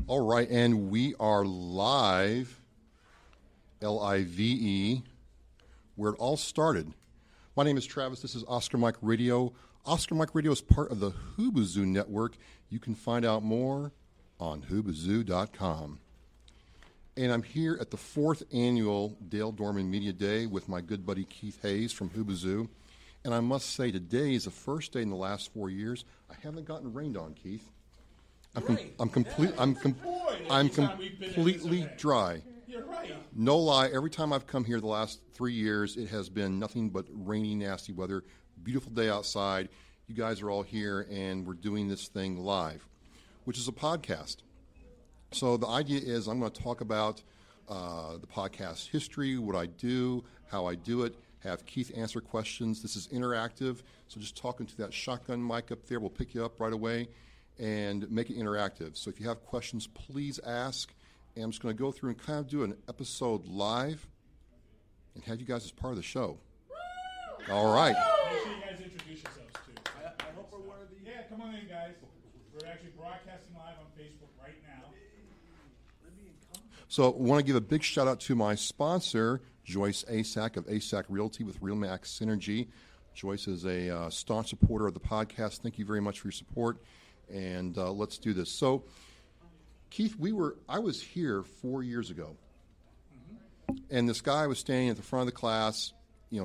All right, and we are live, Live, where it all started. My name is Travis. This is Oscar Mike Radio. Oscar Mike Radio is part of the Whoobazoo network. You can find out more on Whoobazoo.com. And I'm here at the 4th annual Dale Dorman Media Day with my good buddy Keith Hayes from Whoobazoo. And I must say, today is the first day in the last 4 years I haven't gotten rained on, Keith. I'm completely dry. You're right. No lie, every time I've come here the last 3 years, it has been nothing but rainy, nasty weather. Beautiful day outside. You guys are all here, and we're doing this thing live, which is a podcast. So the idea is I'm going to talk about the podcast history, what I do, how I do it, have Keith answer questions. This is interactive, so just talking to that shotgun mic up there will pick you up right away and make it interactive. So if you have questions, please ask. And I'm just going to go through and kind of do an episode live and have you guys as part of the show. Woo! All right. Make sure you guys introduce yourselves, too. I hope we're one of the... Yeah, come on in, guys. We're actually broadcasting live on Facebook right now. So I want to give a big shout out to my sponsor, Joyce Asack of Asack Realty with RealMax Synergy. Joyce is a staunch supporter of the podcast. Thank you very much for your support. And let's do this. So, Keith, I was here 4 years ago, and this guy was standing at the front of the class,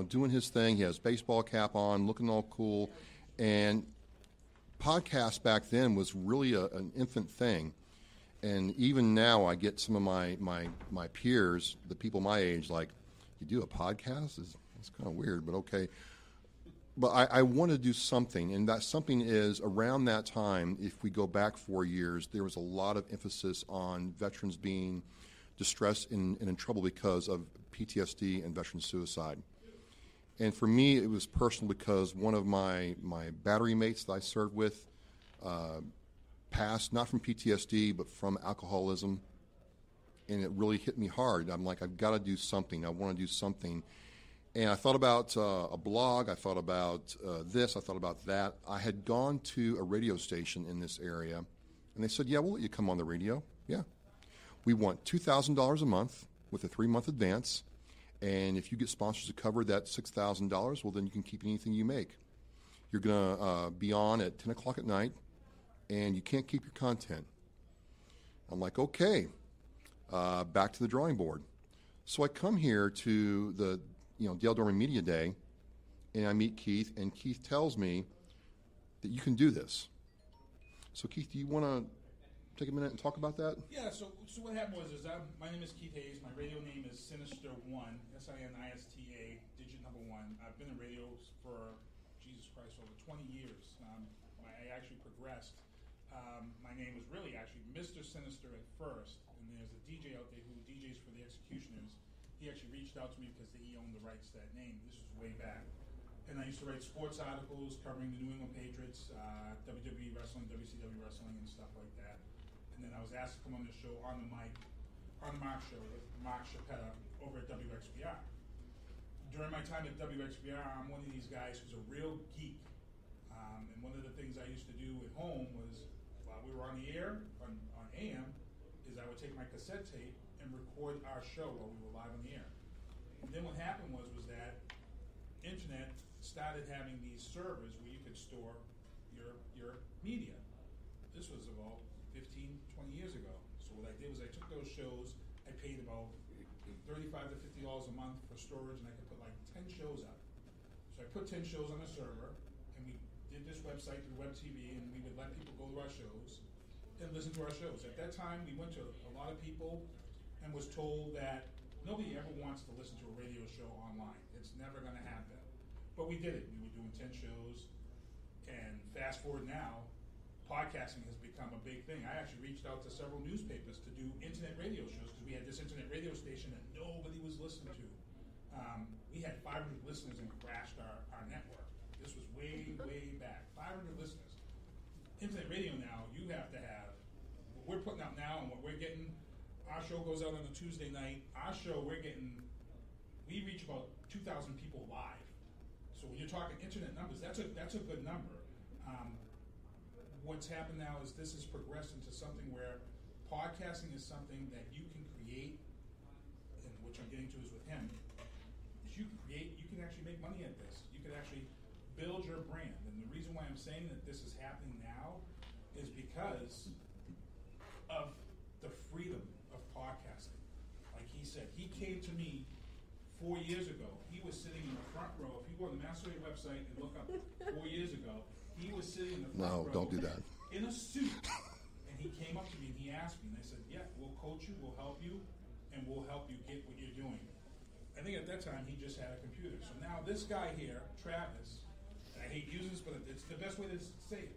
doing his thing. He has baseball cap on, looking all cool, and podcast back then was really an infant thing. And even now, I get some of my peers, the people my age, like, you do a podcast? It's kind of weird, but okay. But I want to do something, and that something is around that time, if we go back 4 years, there was a lot of emphasis on veterans being distressed and in trouble because of PTSD and veteran suicide. And for me, it was personal because one of my battery mates that I served with passed, not from PTSD, but from alcoholism, and it really hit me hard. I'm like, I've got to do something. I want to do something. And I thought about a blog, I thought about this, I thought about that. I had gone to a radio station in this area, and they said, yeah, we'll let you come on the radio. Yeah. We want $2,000 a month with a 3-month advance, and if you get sponsors to cover that $6,000, well, then you can keep anything you make. You're going to be on at 10 o'clock at night, and you can't keep your content. I'm like, okay, back to the drawing board. So I come here to the Dale Dorman Media Day, and I meet Keith, and Keith tells me that you can do this. So, Keith, do you want to take a minute and talk about that? Yeah, so what happened was my name is Keith Hayes. My radio name is Sinister1, SINISTA, digit number 1. I've been in radio for, Jesus Christ, over 20 years. I actually progressed. My name was really actually Mr. Sinister at first, and there's a DJ out there who DJs for the Executioners. He actually reached out to me because he owned the rights to that name. This was way back. And I used to write sports articles covering the New England Patriots, WWE wrestling, WCW wrestling, and stuff like that. And then I was asked to come on the show on the mic, on the Mark Show with Mark Chappetta over at WXBR. During my time at WXBR, I'm one of these guys who's a real geek. And one of the things I used to do at home was, while we were on the air, on AM, is I would take my cassette tape and record our show while we were live on the air. And then what happened was that internet started having these servers where you could store your media. This was about 15, 20 years ago. So what I did was I took those shows, I paid about $35 to $50 a month for storage, and I could put like 10 shows up. So I put 10 shows on a server, and we did this website through Web TV, and we would let people go to our shows and listen to our shows. At that time, we went to a lot of people and was told that nobody ever wants to listen to a radio show online. It's never going to happen. But we did it. We were doing 10 shows, and fast forward now, podcasting has become a big thing. I actually reached out to several newspapers to do internet radio shows because we had this internet radio station that nobody was listening to. We had 500 listeners and crashed our network. This was way, way back. 500 listeners. Internet radio now, you have to have, what we're putting out now and what we're getting. Our show goes out on a Tuesday night. Our show, we reach about 2,000 people live. So when you're talking internet numbers, that's a good number. What's happened now is this has progressed into something where podcasting is something that you can create, and which I'm getting to is with him, is you can create, you can actually make money at this. You can actually build your brand. And the reason why I'm saying that this is happening now is because of the freedom of podcasting. Like he said, he came to me 4 years ago. He was sitting in the front row. If you go to the Massasoit website and look up 4 years ago, he was sitting in the front row. No, don't do that. In a suit. And he came up to me and he asked me, and I said, yeah, we'll coach you, we'll help you, and we'll help you get what you're doing. I think at that time he just had a computer. So now this guy here, Travis, and I hate using this, but it's the best way to say it.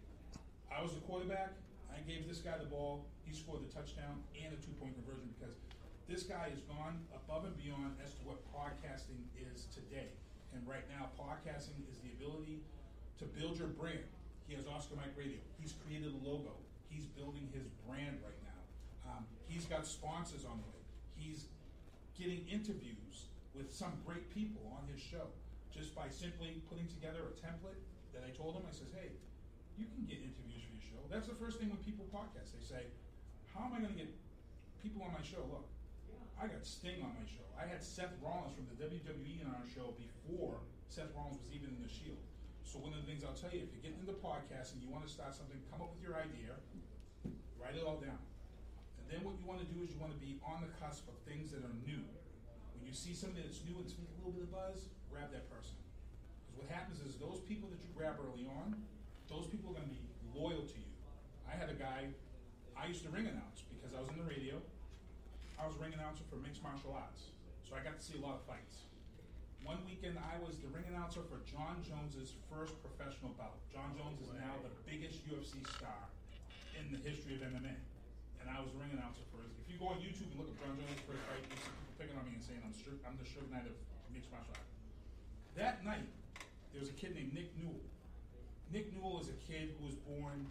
I was the quarterback. I gave this guy the ball. He scored the touchdown and a 2-point conversion because this guy has gone above and beyond as to what podcasting is today. And right now, podcasting is the ability to build your brand. He has Oscar Mike Radio. He's created a logo. He's building his brand right now. He's got sponsors on the way. He's getting interviews with some great people on his show just by simply putting together a template that I told him. I says, hey, you can get interviews for your show. That's the first thing when people podcast. They say, how am I going to get people on my show? Look, I got Sting on my show. I had Seth Rollins from the WWE on our show before Seth Rollins was even in the Shield. So one of the things I'll tell you, if you're getting into podcasting, you want to start something, come up with your idea, write it all down. And then what you want to do is you want to be on the cusp of things that are new. When you see something that's new and it's making a little bit of buzz, grab that person. Because what happens is those people that you grab early on, those people are going to be loyal to you. I had a guy, I used to ring announce because I was in the radio. I was a ring announcer for mixed martial arts. So I got to see a lot of fights. One weekend, I was the ring announcer for John Jones's first professional bout. John Jones is now the biggest UFC star in the history of MMA. And I was the ring announcer for his. If you go on YouTube and look at John Jones' first fight, you see people picking on me and saying I'm the Suge Knight of mixed martial arts. That night, there was a kid named Nick Newell. Nick Newell is a kid who was born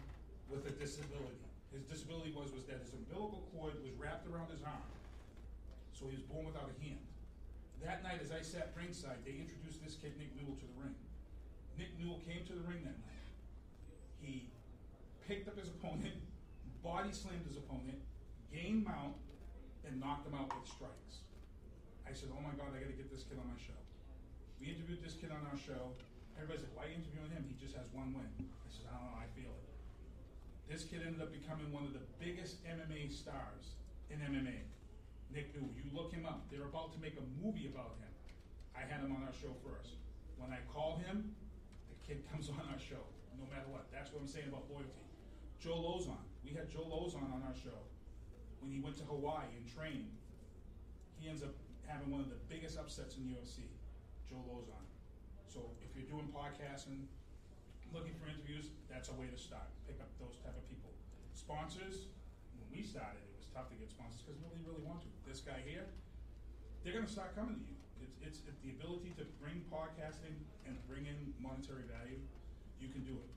with a disability. His disability was that his umbilical cord was wrapped around his arm. So he was born without a hand. That night, as I sat ringside, they introduced this kid, Nick Newell, to the ring. Nick Newell came to the ring that night. He picked up his opponent, body slammed his opponent, gained mount, and knocked him out with strikes. I said, oh my God, I got to get this kid on my show. We interviewed this kid on our show. Everybody said, why are you interviewing him? He just has one win. I said, I don't know, I feel it. This kid ended up becoming one of the biggest MMA stars in MMA. Nick Newell, you look him up. They're about to make a movie about him. I had him on our show first. When I call him, the kid comes on our show, no matter what. That's what I'm saying about loyalty. Joe Lozon. We had Joe Lozon on our show. When he went to Hawaii and trained, he ends up having one of the biggest upsets in the UFC. Joe Lozon. So if you're doing podcasting, looking for interviews, that's a way to start. Pick up those type of people. Sponsors, when we started, it was tough to get sponsors because nobody really wanted to. This guy here, they're going to start coming to you. It's the ability to bring podcasting and bring in monetary value. You can do it.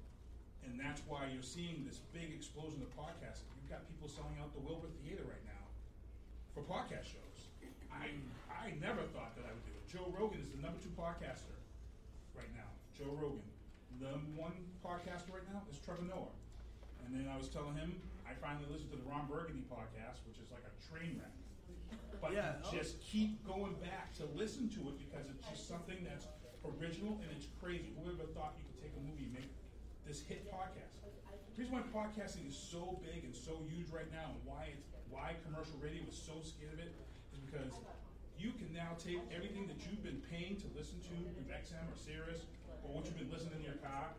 And that's why you're seeing this big explosion of podcasting. You've got people selling out the Wilbur Theater right now for podcast shows. I never thought that I would do it. Joe Rogan is the #2 podcaster right now. Joe Rogan. The #1 podcaster right now is Trevor Noah. And then I was telling him, I finally listened to the Ron Burgundy podcast, which is like a train wreck. But just keep going back to listen to it because it's just something that's original and it's crazy. Whoever thought you could take a movie and make this hit podcast? The reason why podcasting is so big and so huge right now and why commercial radio is so scared of it is because you can now take everything that you've been paying to listen to through XM or Sirius or what you've been listening in your car.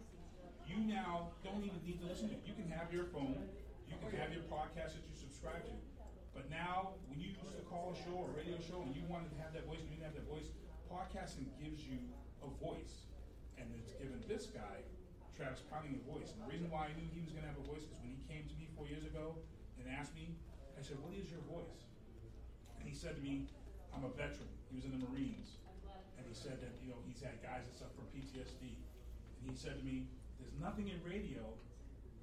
You now don't even need to listen to it. You can have your phone, you can have your podcast that you subscribe to. But now, when you used to call a show or a radio show and you wanted to have that voice and you didn't have that voice, podcasting gives you a voice. And it's given this guy, Travis Pounding, a voice. And the reason why I knew he was going to have a voice is when he came to me 4 years ago and asked me, I said, what is your voice? And he said to me, I'm a veteran. He was in the Marines. And he said that, he's had guys that suffer from PTSD. And he said to me, there's nothing in radio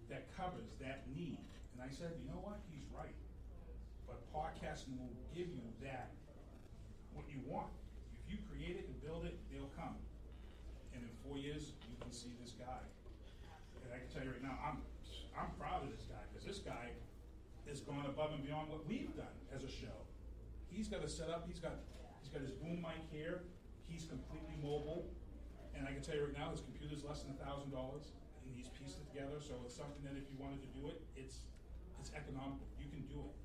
that covers that need. And I said, you know what? He's right. But podcasting will give you that, what you want. If you create it and build it, they'll come. And in 4 years, you can see this guy. And I can tell you right now, I'm proud of this guy because this guy is has gone above and beyond what we've done as a show. He's got a setup. He's got his boom mic here. He's completely mobile, and I can tell you right now, his computer's less than $1,000, and he's pieced it together. So it's something that if you wanted to do it, it's economical. You can do it,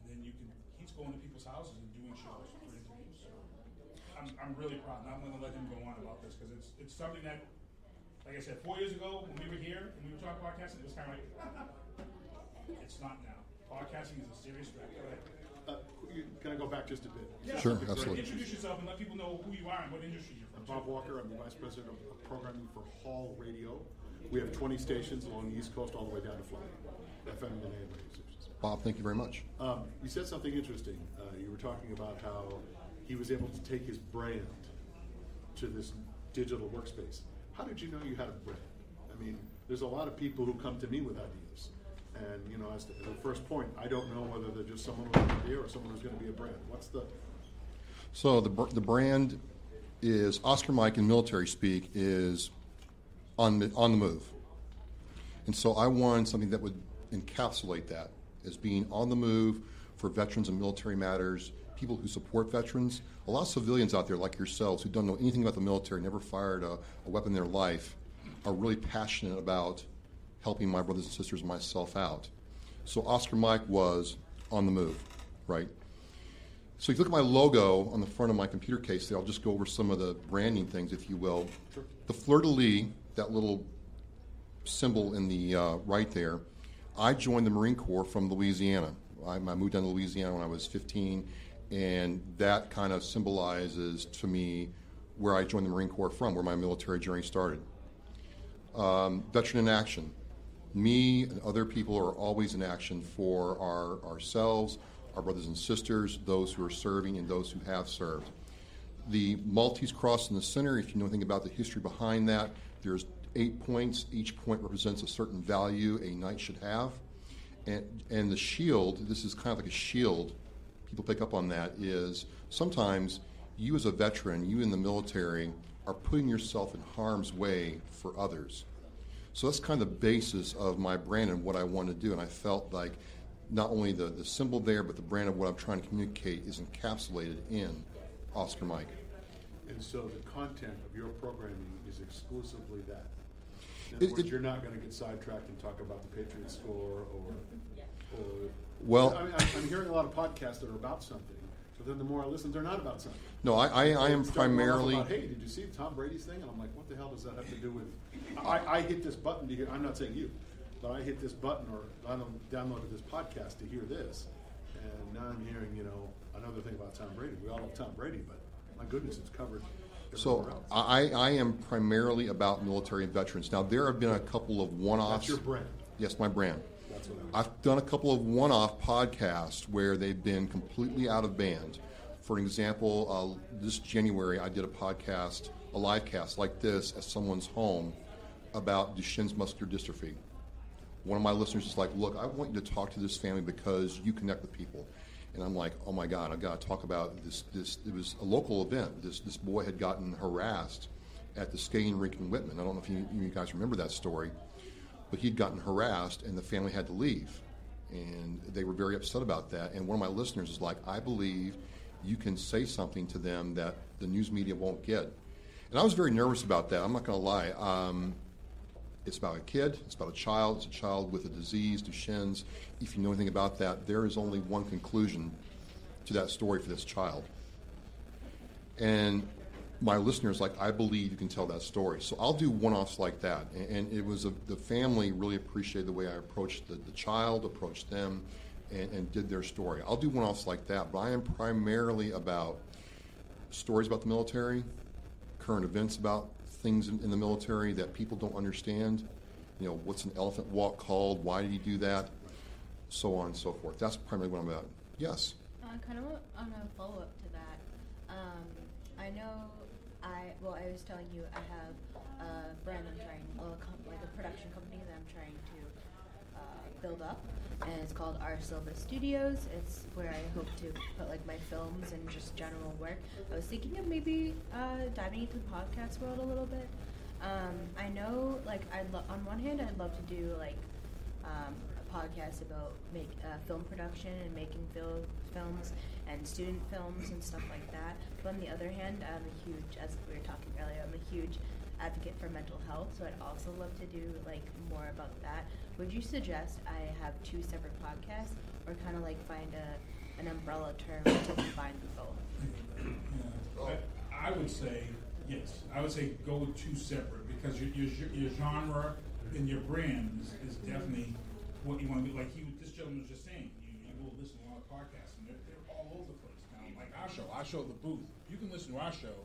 and then he's going to people's houses and doing shows for interviews. So I'm really proud, and I'm going to let him go on about this because it's something that, like I said, 4 years ago when we were here and we were talking podcasting, it was kind of like it's not now. Podcasting is a serious threat. Can I go back just a bit? Yeah. Sure, absolutely. Introduce yourself and let people know who you are and what industry you're from. I'm Bob Walker. I'm the Vice President of Programming for Hall Radio. We have 20 stations along the East Coast all the way down to Florida. FM and AM radio stations. Bob, thank you very much. You said something interesting. You were talking about how he was able to take his brand to this digital workspace. How did you know you had a brand? I mean, there's a lot of people who come to me with ideas. And, you know, as the first point, I don't know whether they're just someone with an idea or someone who's going to be a brand. So the brand is, Oscar Mike in military speak, is on the move. And so I wanted something that would encapsulate that as being on the move for veterans and military matters, people who support veterans. A lot of civilians out there like yourselves who don't know anything about the military, never fired a weapon in their life, are really passionate about helping my brothers and sisters and myself out. So Oscar Mike was on the move, right? So if you look at my logo on the front of my computer case there, I'll just go over some of the branding things, if you will. Sure. The fleur-de-lis, that little symbol in the right there, I joined the Marine Corps from Louisiana. I moved down to Louisiana when I was 15, and that kind of symbolizes to me where I joined the Marine Corps from, where my military journey started. Veteran in action. Me and other people are always in action for ourselves, our brothers and sisters, those who are serving and those who have served. The Maltese cross in the center, if you know anything about the history behind that, there's 8 points. Each point represents a certain value a knight should have. And the shield, this is kind of like a shield, people pick up on that, is sometimes you as a veteran, you in the military, are putting yourself in harm's way for others. So that's kind of the basis of my brand and what I want to do. And I felt like not only the symbol there, but the brand of what I'm trying to communicate is encapsulated in Oscar Mike. And so the content of your programming is exclusively that. In other words, you're not going to get sidetracked and talk about the Patriot score or well, I'm hearing a lot of podcasts that are about something, but then the more I listen, they're not about something. No, I am primarily. About, hey, did you see Tom Brady's thing? And I'm like, what the hell does that have to do with? I hit this button to hear. I'm not saying you, but I hit this button or I downloaded this podcast to hear this, and now I'm hearing another thing about Tom Brady. We all love Tom Brady, but my goodness, it's covered. So I am primarily about military and veterans. Now there have been a couple of one-offs. That's your brand. Yes, my brand. That's what I've done a couple of one-off podcasts where they've been completely out of band. For example, this January I did a podcast, a live cast like this at someone's home about Duchenne's muscular dystrophy. One of my listeners is like, look, I want you to talk to this family because you connect with people. And I'm like, oh my God, I've got to talk about this. It was a local event. This boy had gotten harassed at the skating rink in Whitman. I don't know if you guys remember that story, but he'd gotten harassed and the family had to leave. And they were very upset about that. And one of my listeners is like, I believe you can say something to them that the news media won't get. And I was very nervous about that. I'm not going to lie. It's about a kid. It's about a child. It's a child with a disease, Duchenne's. If you know anything about that, there is only one conclusion to that story for this child. And my listeners, like, I believe you can tell that story. So I'll do one-offs like that. And it was the family really appreciated the way I approached the child, approached them, and did their story. I'll do one-offs like that, but I am primarily about stories about the military, current events about things in the military that people don't understand. What's an elephant walk called? Why did he do that? So on and so forth. That's primarily what I'm about. Yes? Kind of on a follow-up to that, I know I was telling you I have a brand I'm trying, like a production company that I'm trying to build up, and it's called Our Silva Studios. It's where I hope to put like my films and just general work. I was thinking of maybe diving into the podcast world a little bit. I know, like, on one hand, I'd love to do like podcasts about film production and making films and student films and stuff like that. But on the other hand, I'm a huge, as we were talking earlier, I'm a huge advocate for mental health, so I'd also love to do like more about that. Would you suggest I have 2 separate podcasts, or kind of like find an umbrella term to combine them both? Yeah. I would say yes. I would say go with 2 separate, because your genre and your brand is definitely what you want to do. Like this gentleman was just saying, you will listen to a lot of podcasts, and they're all over the place now. Like our show, The Booth. You can listen to our show,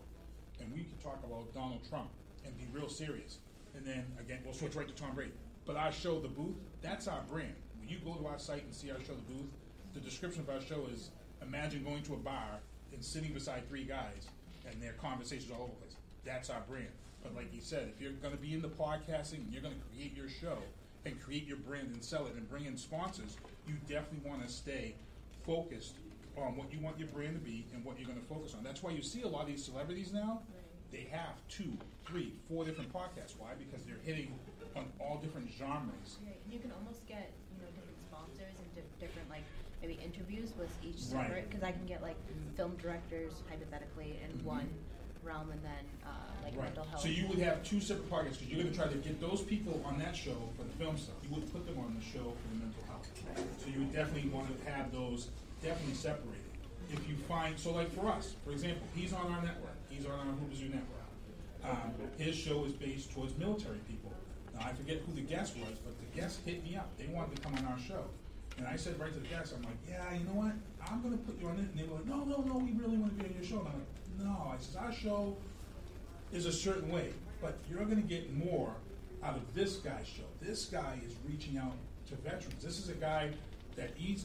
and we can talk about Donald Trump and be real serious. And then, again, we'll switch right to Tom Brady. But our show, The Booth, that's our brand. When you go to our site and see our show, The Booth, the description of our show is, imagine going to a bar and sitting beside 3 guys, and their conversations all over the place. That's our brand. But like you said, if you're going to be into podcasting, and you're going to create your show and create your brand and sell it and bring in sponsors, you definitely want to stay focused on what you want your brand to be and what you're going to focus on. That's why you see a lot of these celebrities now, they have 2, 3, 4 different podcasts. Why? Because they're hitting on all different genres. Right. And you can almost get different sponsors and different like maybe interviews with each separate. Because I can get like film directors hypothetically in one realm, and then mental health. So you would have 2 separate podcasts, because you're going to try to get those people on that show for the film stuff. You wouldn't put them on the show for the mental health. Right. So you would definitely want to have those definitely separated. If you find, so like for us, for example, he's on our network. He's on our Whoobazoo network. His show is based towards military people. Now, I forget who the guest was, but the guest hit me up. They wanted to come on our show. And I said right to the guest, I'm like, yeah, you know what? I'm going to put you on it. And they were like, no, we really want to be on your show. And I'm like, no. I said, our show is a certain way, but you're going to get more out of this guy's show. This guy is reaching out to veterans. This is a guy that he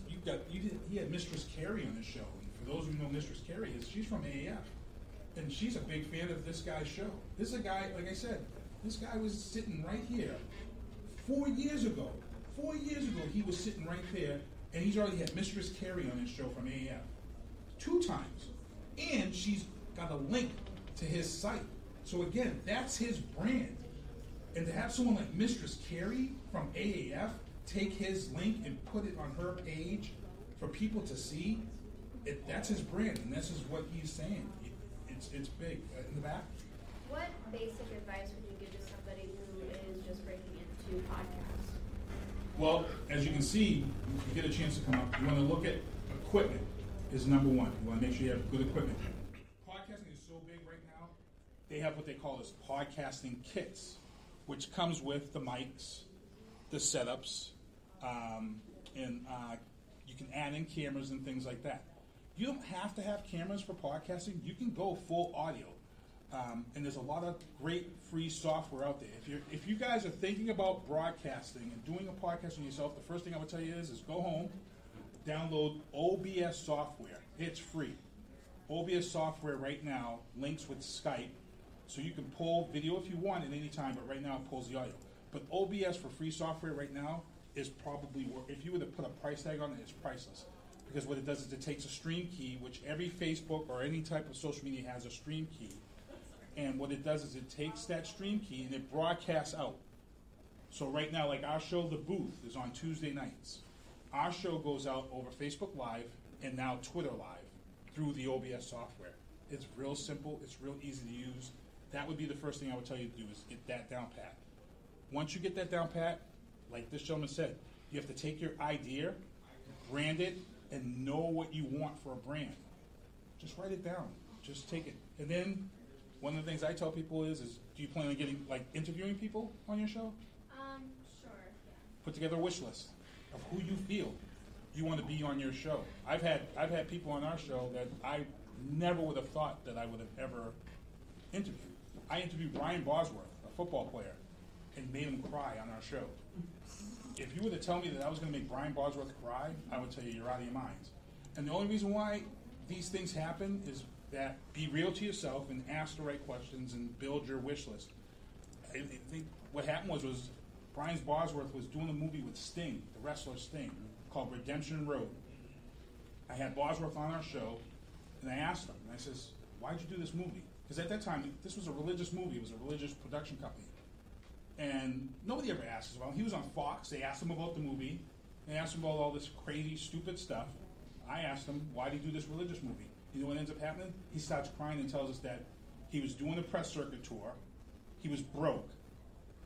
had Mistress Carrie on his show. And for those who know Mistress Carrie, she's from AAF. And she's a big fan of this guy's show. This is a guy, like I said, this guy was sitting right here 4 years ago. 4 years ago, he was sitting right there, and he's already had Mistress Carrie on his show from AAF 2 times. And she's got a link to his site. So again, that's his brand. And to have someone like Mistress Carrie from AAF take his link and put it on her page for people to see, that's his brand, and this is what he's saying. It's big. In the back? What basic advice would you give to somebody who is just breaking into podcasts? Well, as you can see, if you get a chance to come up, you want to look at equipment is number 1. You want to make sure you have good equipment. Podcasting is so big right now, they have what they call as podcasting kits, which comes with the mics, the setups, and you can add in cameras and things like that. You don't have to have cameras for podcasting. You can go full audio. And there's a lot of great free software out there. If you guys are thinking about broadcasting and doing a podcast on yourself, the first thing I would tell you is go home, download OBS software. It's free. OBS software right now links with Skype, so you can pull video if you want at any time, but right now it pulls the audio. But OBS for free software right now is probably, if you were to put a price tag on it, it's priceless. Because what it does is it takes a stream key, which every Facebook or any type of social media has a stream key. And what it does is it takes that stream key and it broadcasts out. So right now, like our show, The Booth, is on Tuesday nights. Our show goes out over Facebook Live and now Twitter Live through the OBS software. It's real simple. It's real easy to use. That would be the first thing I would tell you to do is get that down pat. Once you get that down pat, like this gentleman said, you have to take your idea, brand it, and know what you want for a brand. Just write it down. Just take it. And then one of the things I tell people is do you plan on getting, like, interviewing people on your show? Sure. Yeah. Put together a wish list of who you feel you want to be on your show. I've had people on our show that I never would have thought that I would have ever interviewed. I interviewed Brian Bosworth, a football player, and made him cry on our show. If you were to tell me that I was going to make Brian Bosworth cry, I would tell you you're out of your minds. And the only reason why these things happen is that be real to yourself and ask the right questions and build your wish list. I think what happened was Brian Bosworth was doing a movie with Sting, the wrestler Sting, called Redemption Road. I had Bosworth on our show, and I asked him, and I says, why'd you do this movie? Because at that time, this was a religious movie. It was a religious production company. And nobody ever asked us about him. He was on Fox. They asked him about the movie. They asked him about all this crazy, stupid stuff. I asked him, why did he do this religious movie? You know what ends up happening? He starts crying and tells us that he was doing a press circuit tour. He was broke.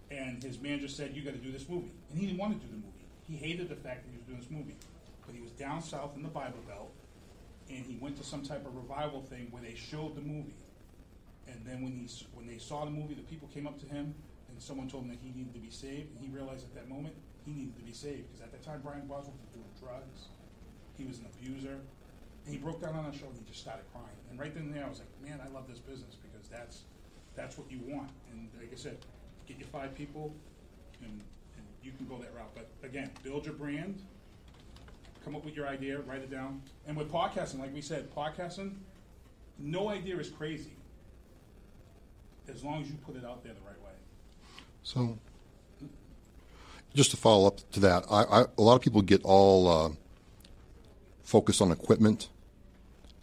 And his manager said, you got to do this movie. And he didn't want to do the movie. He hated the fact that he was doing this movie. But he was down south in the Bible Belt, and he went to some type of revival thing where they showed the movie. And then when they saw the movie, the people came up to him, and someone told him that he needed to be saved. And he realized at that moment he needed to be saved. Because at that time, Brian Boswell was doing drugs. He was an abuser. And he broke down on our show, and he just started crying. And right then and there, I was like, man, I love this business because that's what you want. And like I said, get your 5 people, and you can go that route. But again, build your brand, come up with your idea, write it down. And with podcasting, like we said, podcasting, no idea is crazy as long as you put it out there the right way. So, just to follow up to that, a lot of people get all focused on equipment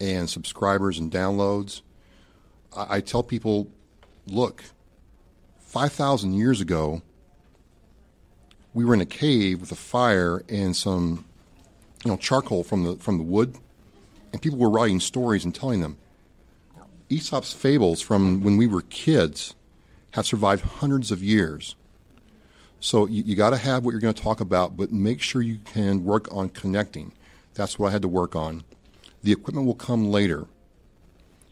and subscribers and downloads. I tell people, look, 5,000 years ago, we were in a cave with a fire and some, charcoal from the wood, and people were writing stories and telling them. Aesop's fables from when we were kids have survived hundreds of years. So you got to have what you're going to talk about, but make sure you can work on connecting. That's what I had to work on. The equipment will come later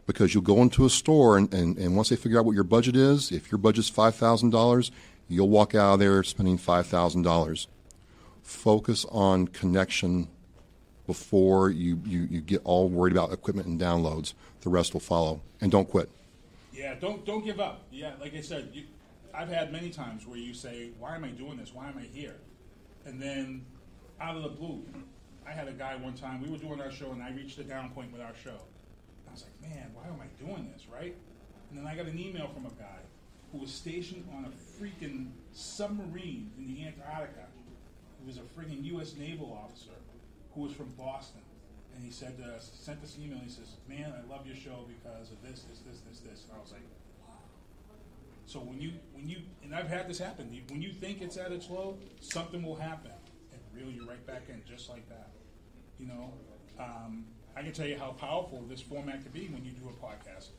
because you'll go into a store and once they figure out what your budget is, if your budget's $5,000, you'll walk out of there spending $5,000. Focus on connection before you get all worried about equipment and downloads. The rest will follow. And don't quit. Yeah, don't give up. Yeah, like I said, I've had many times where you say, why am I doing this? Why am I here? And then out of the blue, I had a guy one time, we were doing our show, and I reached a down point with our show. I was like, man, why am I doing this, right? And then I got an email from a guy who was stationed on a freaking submarine in the Antarctica. He was a freaking U.S. naval officer who was from Boston. And he said to us, sent us an email, he says, man, I love your show because of this. And I was like, wow. So when you, and I've had this happen, when you think it's at its low, something will happen and reel you right back in just like that. I can tell you how powerful this format could be when you do a podcast.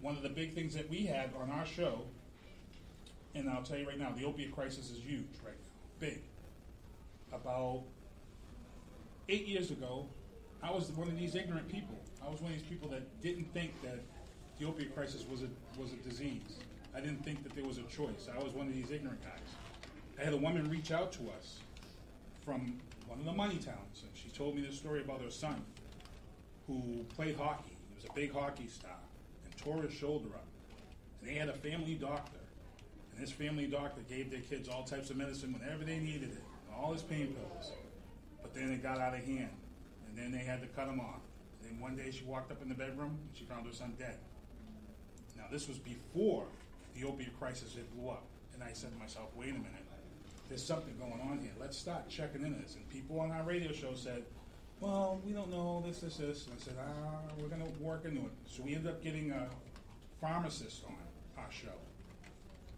One of the big things that we had on our show, and I'll tell you right now, the opiate crisis is huge right now, big. About 8 years ago, I was one of these ignorant people. I was one of these people that didn't think that the opiate crisis was a disease. I didn't think that there was a choice. I was one of these ignorant guys. I had a woman reach out to us from one of the money towns, and she told me this story about her son who played hockey. He was a big hockey star and tore his shoulder up. And they had a family doctor, and this family doctor gave their kids all types of medicine whenever they needed it, all his pain pills. But then it got out of hand, and then they had to cut him off. And then one day she walked up in the bedroom, and she found her son dead. Now, this was before the opiate crisis had blew up. And I said to myself, wait a minute. There's something going on here. Let's start checking into this. And people on our radio show said, well, we don't know, this. And I said, we're going to work into it. So we ended up getting a pharmacist on our show.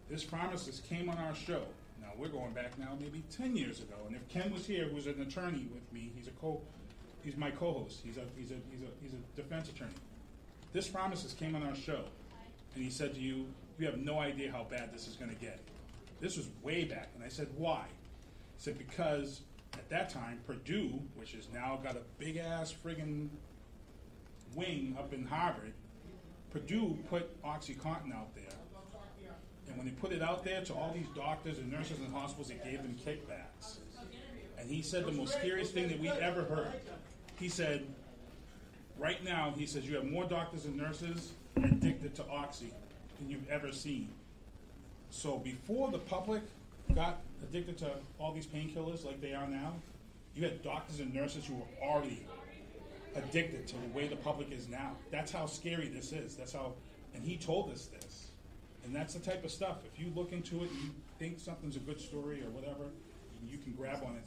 This pharmacist came on our show. Now, we're going back now maybe 10 years ago. And if Ken was here, who's an attorney with me, he's my co-host. He's a defense attorney. This pharmacist came on our show, and he said to you have no idea how bad this is going to get. This was way back. And I said, why? He said, because at that time, Purdue, which has now got a big-ass friggin' wing up in Harvard, Purdue put OxyContin out there. And when they put it out there to all these doctors and nurses and hospitals, it gave them kickbacks. And he said the most scariest thing that we've ever heard. He said, right now, he says, you have more doctors and nurses addicted to Oxy than you've ever seen. So before the public got addicted to all these painkillers like they are now, you had doctors and nurses who were already addicted to the way the public is now. That's how scary this is. And he told us this. And that's the type of stuff. If you look into it and you think something's a good story or whatever, you can grab on it.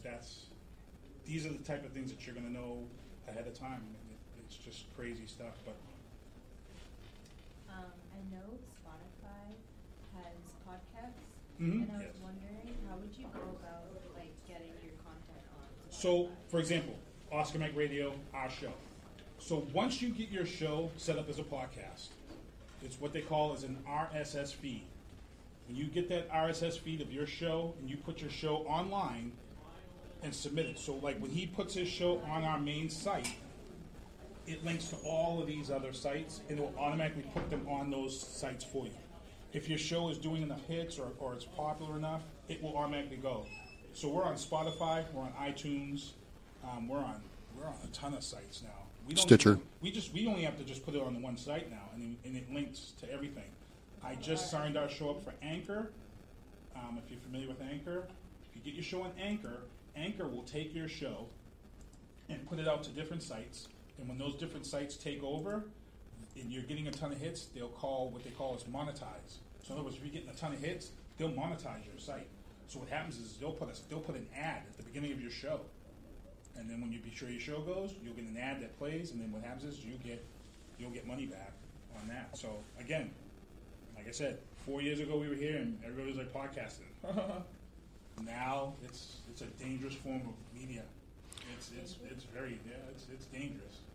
These are the type of things that you're going to know ahead of time. It's just crazy stuff. But I know Spotify has podcasts, and I was wondering, how would you go about getting your content So, for example, Oscar Mike Radio, our show. So once you get your show set up as a podcast, it's what they call as an RSS feed. When you get that RSS feed of your show and you put your show online and submit it. So like when he puts his show on our main site, it links to all of these other sites and it will automatically put them on those sites for you. If your show is doing enough hits or it's popular enough, it will automatically go. So we're on Spotify, we're on iTunes, we're on a ton of sites now. We don't Stitcher. We only have to just put it on the one site now, and it links to everything. I just signed our show up for Anchor. If you're familiar with Anchor, if you get your show on Anchor, Anchor will take your show and put it out to different sites. And when those different sites take over, and you're getting a ton of hits, they'll call what they call is monetize. So in other words, if you're getting a ton of hits, they'll monetize your site. So what happens is they'll put an ad at the beginning of your show. And then when you be sure your show goes, you'll get an ad that plays, and then what happens is you'll get money back on that. So again, like I said, 4 years ago we were here and everybody was like podcasting. Now it's a dangerous form of media. It's dangerous.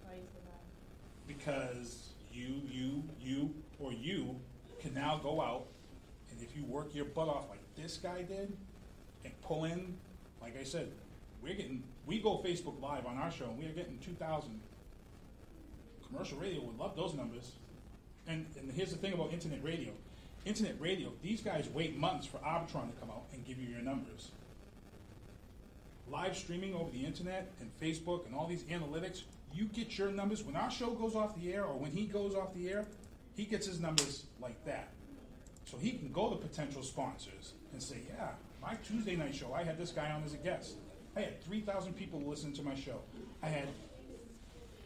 Why is that? Because you can now go out, and if you work your butt off like this guy did and pull in, like I said, we go Facebook Live on our show, and we are getting 2,000. Commercial radio would love those numbers. And here's the thing about internet radio. Internet radio, these guys wait months for Arbitron to come out and give you your numbers. Live streaming over the internet and Facebook and all these analytics, you get your numbers. When our show goes off the air or when he goes off the air, he gets his numbers like that. So he can go to potential sponsors and say, yeah, my Tuesday night show, I had this guy on as a guest. I had 3,000 people listen to my show. I had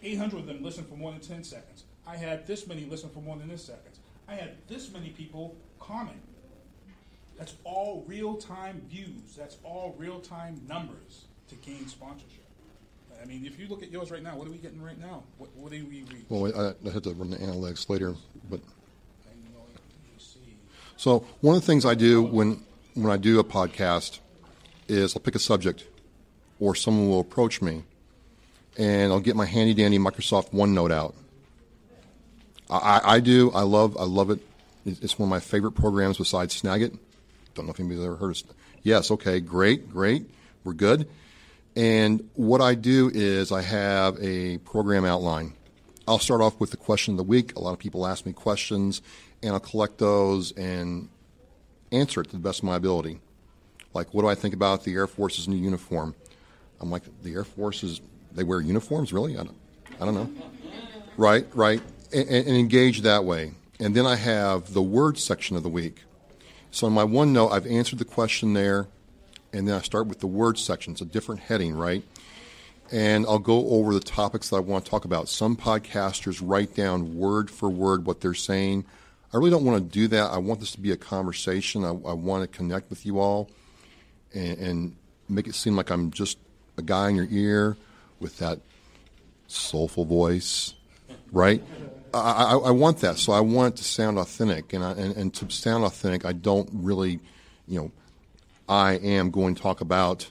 800 of them listen for more than 10 seconds. I had this many listen for more than this seconds. I had this many people comment. That's all real-time views. That's all real-time numbers to gain sponsorship. I mean, if you look at yours right now, what are we getting right now? What do we reach? Well, I had to run the analytics later, but I know, you see. so one of the things I do when I do a podcast is I'll pick a subject, or someone will approach me, and I'll get my handy-dandy Microsoft OneNote out. I do. I love it. It's one of my favorite programs besides Snagit. Don't know if anybody's ever heard of it. Yes, okay, great. We're good. And what I do is I have a program outline. I'll start off with the question of the week. A lot of people ask me questions, and I'll collect those and answer it to the best of my ability. Like, what do I think about the Air Force's new uniform? I'm like, the Air Forces, they wear uniforms? Really? I don't know. Right. And engage that way. And then I have the word section of the week. So in my OneNote, I've answered the question there, and then I start with the word section. It's a different heading, right? And I'll go over the topics that I want to talk about. Some podcasters write down word for word what they're saying. I really don't want to do that. I want this to be a conversation. I want to connect with you all and make it seem like I'm just a guy in your ear with that soulful voice, right? I want that, so I want it to sound authentic, and to sound authentic, I don't really, I am going to talk about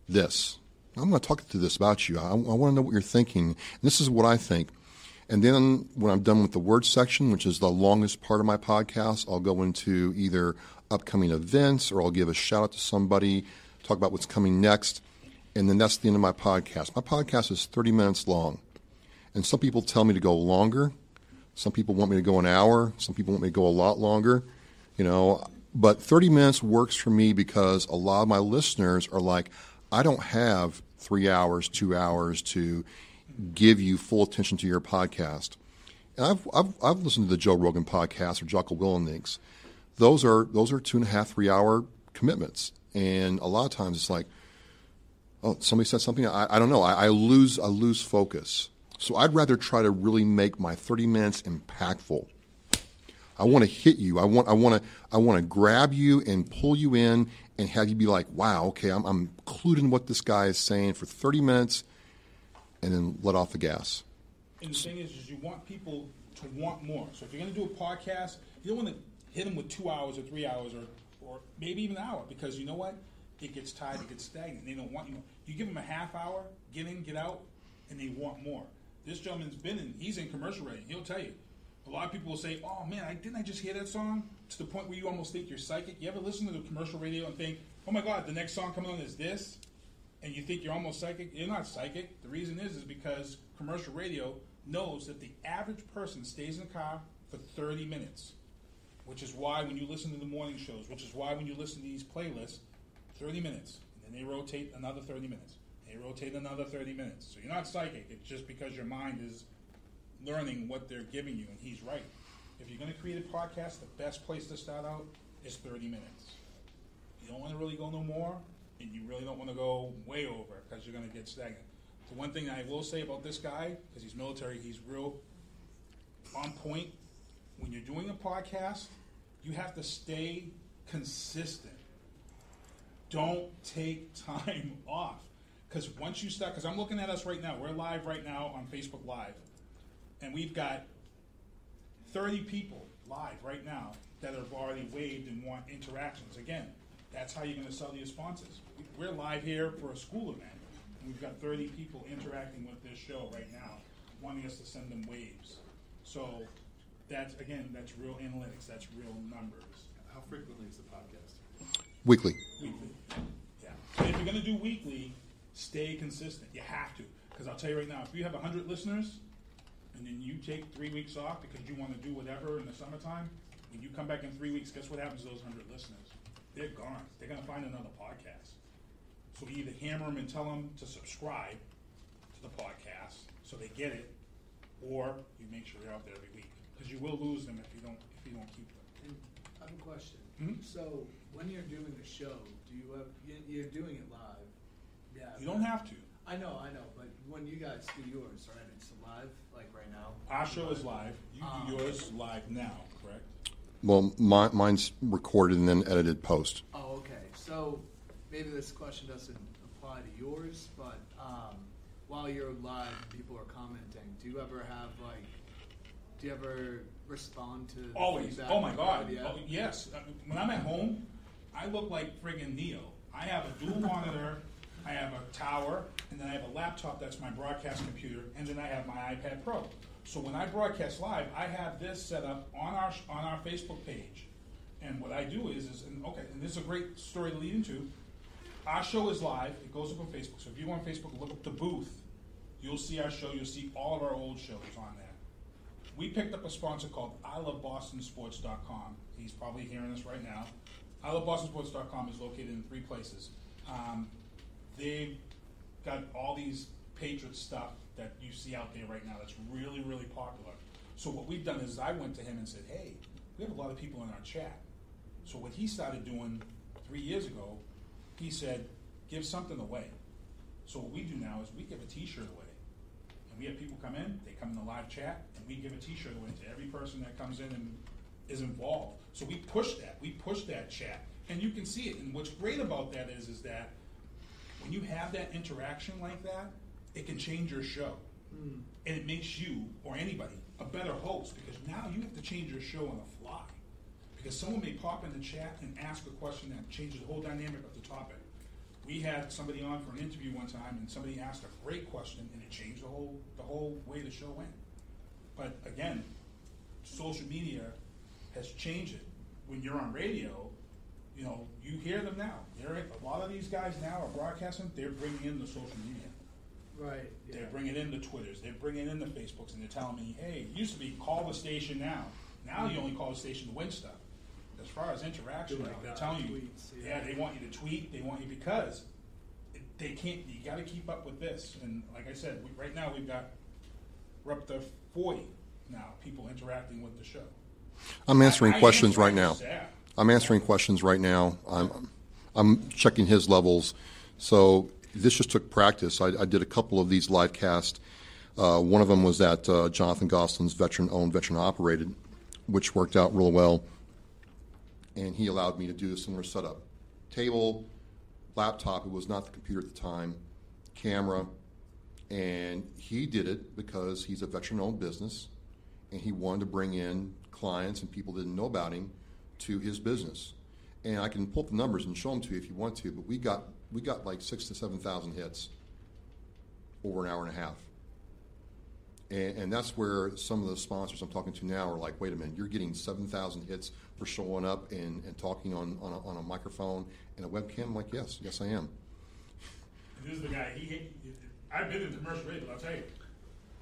this. I'm going to talk to this about you. I want to know what you're thinking. And this is what I think. And then when I'm done with the word section, which is the longest part of my podcast, I'll go into either upcoming events or I'll give a shout out to somebody, talk about what's coming next, and then that's the end of my podcast. My podcast is 30 minutes long. And some people tell me to go longer. Some people want me to go an hour. Some people want me to go a lot longer. But 30 minutes works for me because a lot of my listeners are like, I don't have 3 hours, 2 hours to give you full attention to your podcast. And I've listened to the Joe Rogan podcast or Jocko Willenig's. Those are 2.5, 3 hour commitments. And a lot of times it's like, oh, somebody said something. I don't know. I lose focus. So I'd rather try to really make my 30 minutes impactful. I want to hit you. I want to grab you and pull you in and have you be like, wow, okay, I'm clued in what this guy is saying for 30 minutes, and then let off the gas. And the thing is you want people to want more. So if you're going to do a podcast, you don't want to hit them with 2 hours or 3 hours or maybe even an hour, because you know what? it gets tired, it gets stagnant. They don't want you. You give them a half hour, get in, get out, and they want more. This gentleman's he's in commercial radio. He'll tell you. A lot of people will say, oh man, didn't I just hear that song? To the point where you almost think you're psychic. You ever listen to the commercial radio and think, oh my God, the next song coming on is this? And you think you're almost psychic? You're not psychic. The reason is because commercial radio knows that the average person stays in the car for 30 minutes. Which is why when you listen to the morning shows, which is why when you listen to these playlists, 30 minutes. And then they rotate another 30 minutes. They rotate another 30 minutes. So you're not psychic. It's just because your mind is learning what they're giving you, and he's right. If you're going to create a podcast, the best place to start out is 30 minutes. You don't want to really go no more, and you really don't want to go way over because you're going to get stagnant. The one thing I will say about this guy, because he's military, he's real on point. When you're doing a podcast, you have to stay consistent. Don't take time off. Because once you start, because I'm looking at us right now, we're live right now on Facebook Live. And we've got 30 people live right now that have already waved and want interactions. Again, that's how you're going to sell to your sponsors. We're live here for a school event, and we've got 30 people interacting with this show right now, wanting us to send them waves. So that's real analytics. That's real numbers. How frequently is the podcast? Weekly. Weekly. Yeah. And if you're going to do weekly, stay consistent. You have to. Because I'll tell you right now, if you have 100 listeners, and then you take 3 weeks off because you want to do whatever in the summertime, when you come back in 3 weeks, guess what happens to those 100 listeners? They're gone. They're going to find another podcast. So either hammer them and tell them to subscribe to the podcast so they get it, or you make sure they're out there every week. Because you will lose them if you don't keep them. And I have a question. Mm-hmm. So when you're doing a show, you're doing it live? Yeah. You don't have to. I know, but when you guys do yours, right, it's live, like right now? Our show is live. You do yours live now, correct? Well, mine's recorded and then edited post. Oh, okay. So maybe this question doesn't apply to yours, but while you're live and people are commenting, do you ever respond to Always. feedback? Oh my God. Yeah. Oh, yes. When I'm at home, I look like friggin' Neo. I have a dual monitor, I have a tower, and then I have a laptop that's my broadcast computer, and then I have my iPad Pro. So when I broadcast live, I have this set up on our Facebook page. And what I do is and this is a great story to lead into. Our show is live. It goes up on Facebook. So if you go on Facebook, look up the booth. You'll see our show. You'll see all of our old shows on there. We picked up a sponsor called ILoveBostonSports.com. He's probably hearing us right now. ILoveBostonSports.com is located in 3 places. They've got all these Patriot stuff that you see out there right now that's really, really popular. So what we've done is I went to him and said, hey, we have a lot of people in our chat. So what he started doing 3 years ago, he said, give something away. So what we do now is we give a T-shirt away. And we have people come in, they come in the live chat, and we give a T-shirt away to every person that comes in and is involved. So we push that. We push that chat. And you can see it. And what's great about that is that when you have that interaction like that, it can change your show. And it makes you, or anybody, a better host, because now you have to change your show on the fly. Because someone may pop in the chat and ask a question that changes the whole dynamic of the topic. We had somebody on for an interview one time, and somebody asked a great question, and it changed the whole way the show went. But again, social media has changed it. When you're on radio, you hear them now. A lot of these guys now are broadcasting. They're bringing in the social media. Right. Yeah. They're bringing in the Twitters. They're bringing in the Facebooks, and they're telling me, hey, it used to be call the station now. Now you only call the station to win stuff. As far as interaction, they're telling you, tweets, they want you to tweet. They want you because they can't. You got to keep up with this. And like I said, right now we're up to 40 now people interacting with the show. I'm answering questions right now. I'm answering questions right now. I'm checking his levels. So this just took practice. I did a couple of these live casts. One of them was at Jonathan Gosselin's veteran-owned, veteran-operated, which worked out real well. And he allowed me to do a similar setup. Table, laptop, it was not the computer at the time, camera, and he did it because he's a veteran-owned business, and he wanted to bring in clients and people that didn't know about him to his business. And I can pull up the numbers and show them to you if you want to, but we got like 6,000 to 7,000 hits over an hour and a half. And that's where some of the sponsors I'm talking to now are like, wait a minute, you're getting 7,000 hits for showing up and talking on a microphone and a webcam? I'm like, yes, I am. This is the guy, I've been in commercial radio, but I'll tell you,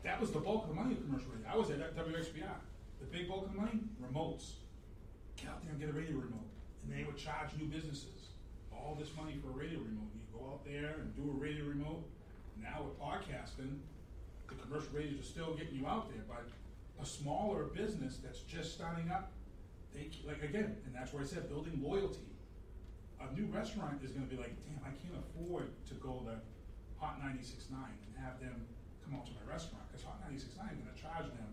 that was the bulk of the money of commercial radio. I was at WXBI. The big bulk of the money, remotes. Get out there and get a radio remote. And they would charge new businesses all this money for a radio remote. You go out there and do a radio remote. Now with podcasting, the commercial radios are still getting you out there, but a smaller business that's just starting up, again, and that's where I said building loyalty. A new restaurant is going to be like, damn, I can't afford to go to Hot 96.9 and have them come out to my restaurant, because Hot 96.9 is going to charge them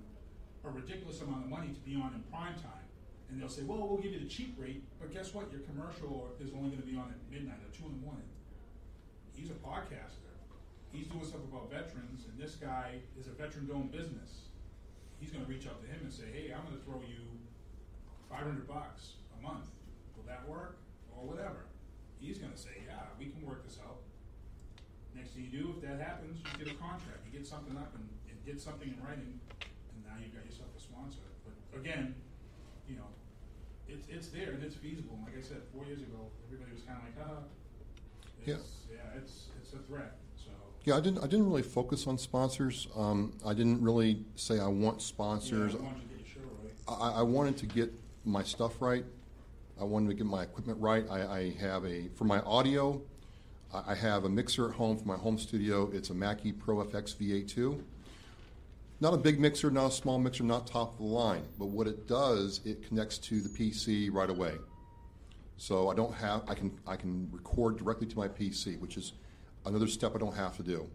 a ridiculous amount of money to be on in prime time. And they'll say, well, we'll give you the cheap rate, but guess what? Your commercial is only going to be on at midnight or 2 in the morning. He's a podcaster. He's doing stuff about veterans, and this guy is a veteran-owned business. He's going to reach out to him and say, hey, I'm going to throw you $500 a month. Will that work? Or whatever. He's going to say, yeah, we can work this out. Next thing you do, if that happens, you get a contract. You get something up and get something in writing, and now you've got yourself a sponsor. But again, you know, it's there and it's feasible. And like I said, 4 years ago, everybody was kind of like, it's a threat. So yeah, I didn't really focus on sponsors. I didn't really say I want sponsors. Yeah, I wanted to get your show right. I wanted to get my stuff right. I wanted to get my equipment right. I have for my audio, I have a mixer at home for my home studio. It's a Mackie Pro FX V8 Not a big mixer, not a small mixer, not top of the line. But what it does, it connects to the PC right away. So I can record directly to my PC, which is another step I don't have to do.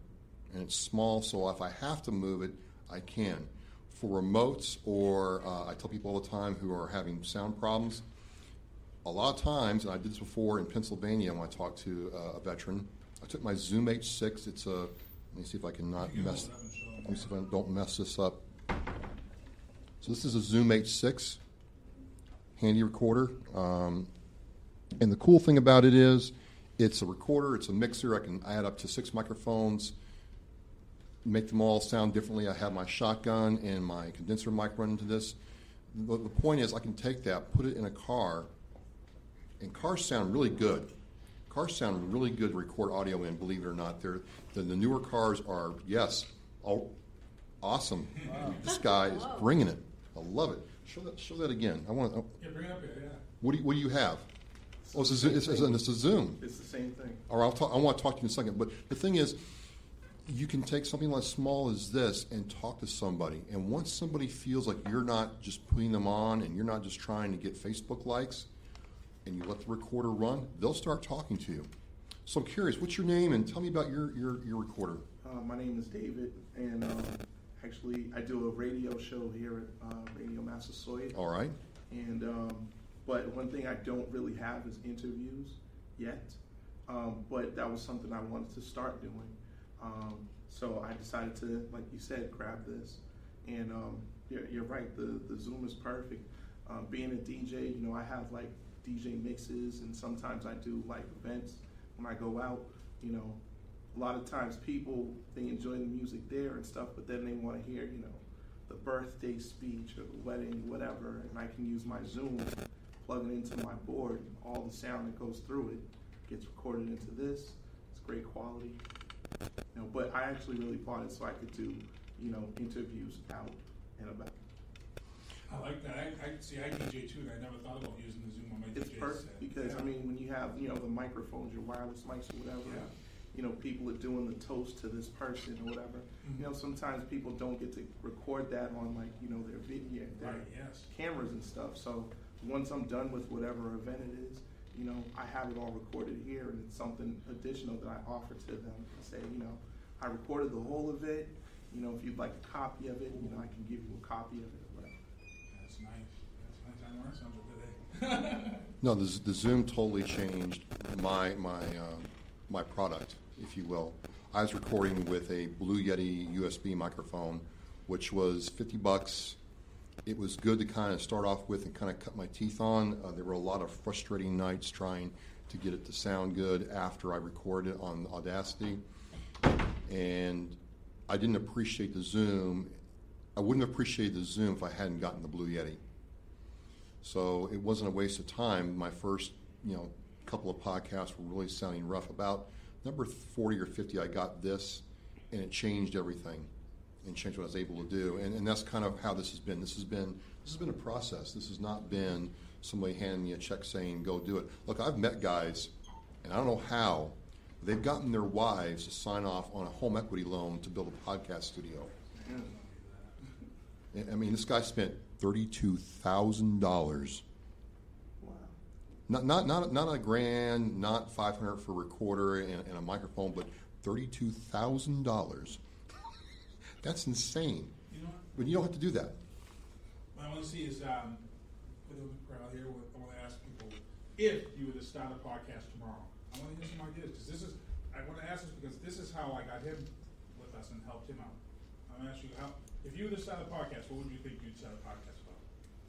And it's small, so if I have to move it, I can. For remotes, or I tell people all the time who are having sound problems, a lot of times, and I did this before in Pennsylvania when I talked to a veteran, I took my Zoom H6. It's let me see if I can not mess. Let me see if I don't mess this up. So this is a Zoom H6 handy recorder. And the cool thing about it is it's a recorder, it's a mixer. I can add up to 6 microphones, make them all sound differently. I have my shotgun and my condenser mic run into this. The point is I can take that, put it in a car, and cars sound really good. Cars sound really good to record audio in, believe it or not. The newer cars are, yes, awesome. Wow. This guy is bringing it. I love it. Show that again. I want to. Yeah, bring it up here. Yeah. What do you have? Oh, it's a Zoom. It's the same thing. Or I want to talk to you in a second. But the thing is, you can take something as small as this and talk to somebody. And once somebody feels like you're not just putting them on and you're not just trying to get Facebook likes, and you let the recorder run, they'll start talking to you. So I'm curious, what's your name, and tell me about your recorder. My name is David, and actually I do a radio show here at Radio Massasoit. All right. And but one thing I don't really have is interviews yet, but that was something I wanted to start doing. So I decided to, like you said, grab this. And you're right, the Zoom is perfect. Being a DJ, you know, I have like DJ mixes, and sometimes I do like events when I go out. You know, a lot of times people, they enjoy the music there and stuff, but then they want to hear, you know, the birthday speech or the wedding, whatever, and I can use my Zoom, plug it into my board, and all the sound that goes through it gets recorded into this. It's great quality. You know, but I actually really bought it so I could do, you know, interviews out and about. I like that. I DJ too, and I never thought about using the Zoom on my DJ set. It's perfect because, I mean, when you have, you know, the microphones, your wireless mics or whatever, you know, people are doing the toast to this person or whatever. Mm-hmm. You know, sometimes people don't get to record that on, like, you know, their video, their cameras and stuff. So once I'm done with whatever event it is, you know, I have it all recorded here, and it's something additional that I offer to them and say, you know, I recorded the whole of it. You know, if you'd like a copy of it, you know, I can give you a copy of it or whatever. That's nice. That's nice. That sounds a good day. No, the Zoom totally changed my product, if you will. I was recording with a Blue Yeti USB microphone, which was $50. it was good to kind of start off with and kind of cut my teeth on. There were a lot of frustrating nights trying to get it to sound good after I recorded it on Audacity. And I didn't appreciate the Zoom. I wouldn't have appreciated the Zoom if I hadn't gotten the Blue Yeti. So it wasn't a waste of time. My first, couple of podcasts were really sounding rough. About number 40 or 50, I got this, and it changed everything, and changed what I was able to do. And that's kind of how this has been. This has been a process. This has not been somebody handing me a check saying, go do it. Look, I've met guys, and I don't know how, they've gotten their wives to sign off on a home equity loan to build a podcast studio. I mean, this guy spent $32,000. Wow. Not a grand, not $500 for a recorder and a microphone, but $32,000. That's insane. You know what? But you don't have to do that. What I want to see is, for the crowd here, I want to ask people, if you were to start a podcast tomorrow, I want to hear some ideas, because I want to ask this because this is how I got him with us and helped him out. I'm going to ask you, if you were to start a podcast, what would you think you'd start a podcast about?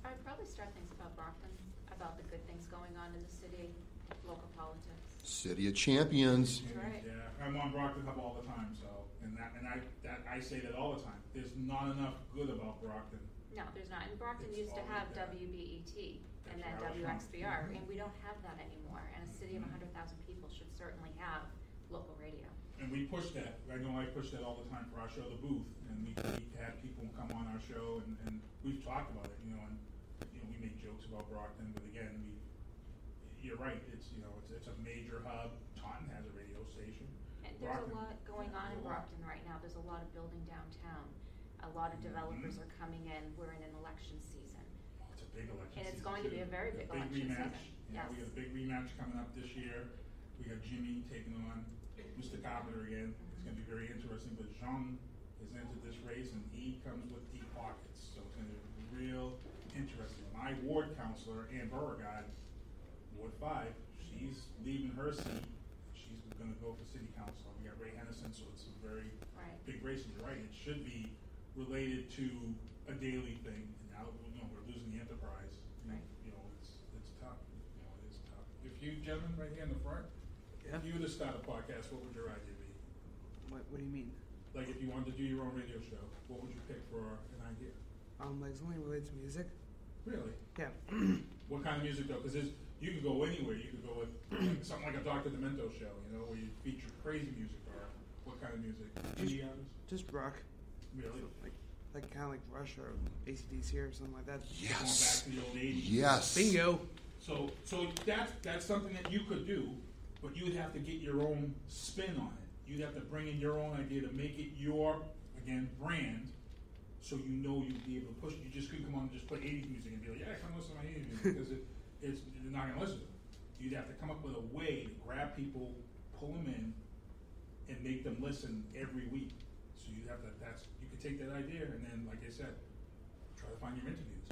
I'd probably start things about Brockton, about the good things going on in the city, local politics. City of Champions. That's right. Yeah, I'm on Brockton Hub all the time, so, I say that all the time. There's not enough good about Brockton. No, there's not. And Brockton It's used to all have like that. WBET and then That's where I was from. WXBR, and we don't have that anymore. And a city of 100,000 people should certainly have local radio. And we push that. I know I push that all the time for our show, The Booth, and we have people come on our show, and we've talked about it, and we make jokes about Brockton, but again, you're right. It's it's a major hub. Taunton has a radio station. And there's a lot going on in Brockton right now. There's a lot of building downtown. A lot of developers are coming in. We're in an election season. Oh, it's a big election. And it's season, going to too. be a very big election rematch. season. Yeah, Yes. we got a big rematch coming up this year. We got Jimmy taking on Mr. Carpenter again. It's going to be very interesting. But Jean has entered this race, and he comes with deep pockets, so it's going to be real interesting. My ward counselor, Ann Beauregard, Ward 5, she's leaving her seat. She's going to go for city council. We got Ray Hennison, so it's a very big race. And you're right, it should be related to a daily thing. And now we're losing the enterprise. Right. It's tough. It's tough. If you gentlemen right here in the front, if you were to start a podcast, what would your idea be? What do you mean? Like if you wanted to do your own radio show, what would you pick for an idea? Like something related to music. Really? Yeah. What kind of music though? Because you could go anywhere. You could go with something like a Dr. Demento show, where you feature crazy music, or what kind of music? Indie artists? Just rock. Really? Like kind of like Rush or AC/DC or something like that. Going back to the old 80s. Yes. Bingo. So that's something that you could do, but you would have to get your own spin on it. You'd have to bring in your own idea to make it your, again, brand, so you'd be able to push it. You just couldn't come on and just play 80s music and be like, yeah, come listen to my 80s music, because you're not going to listen to it. You'd have to come up with a way to grab people, pull them in, and make them listen every week. So you could take that idea and then, like I said, try to find your interviews.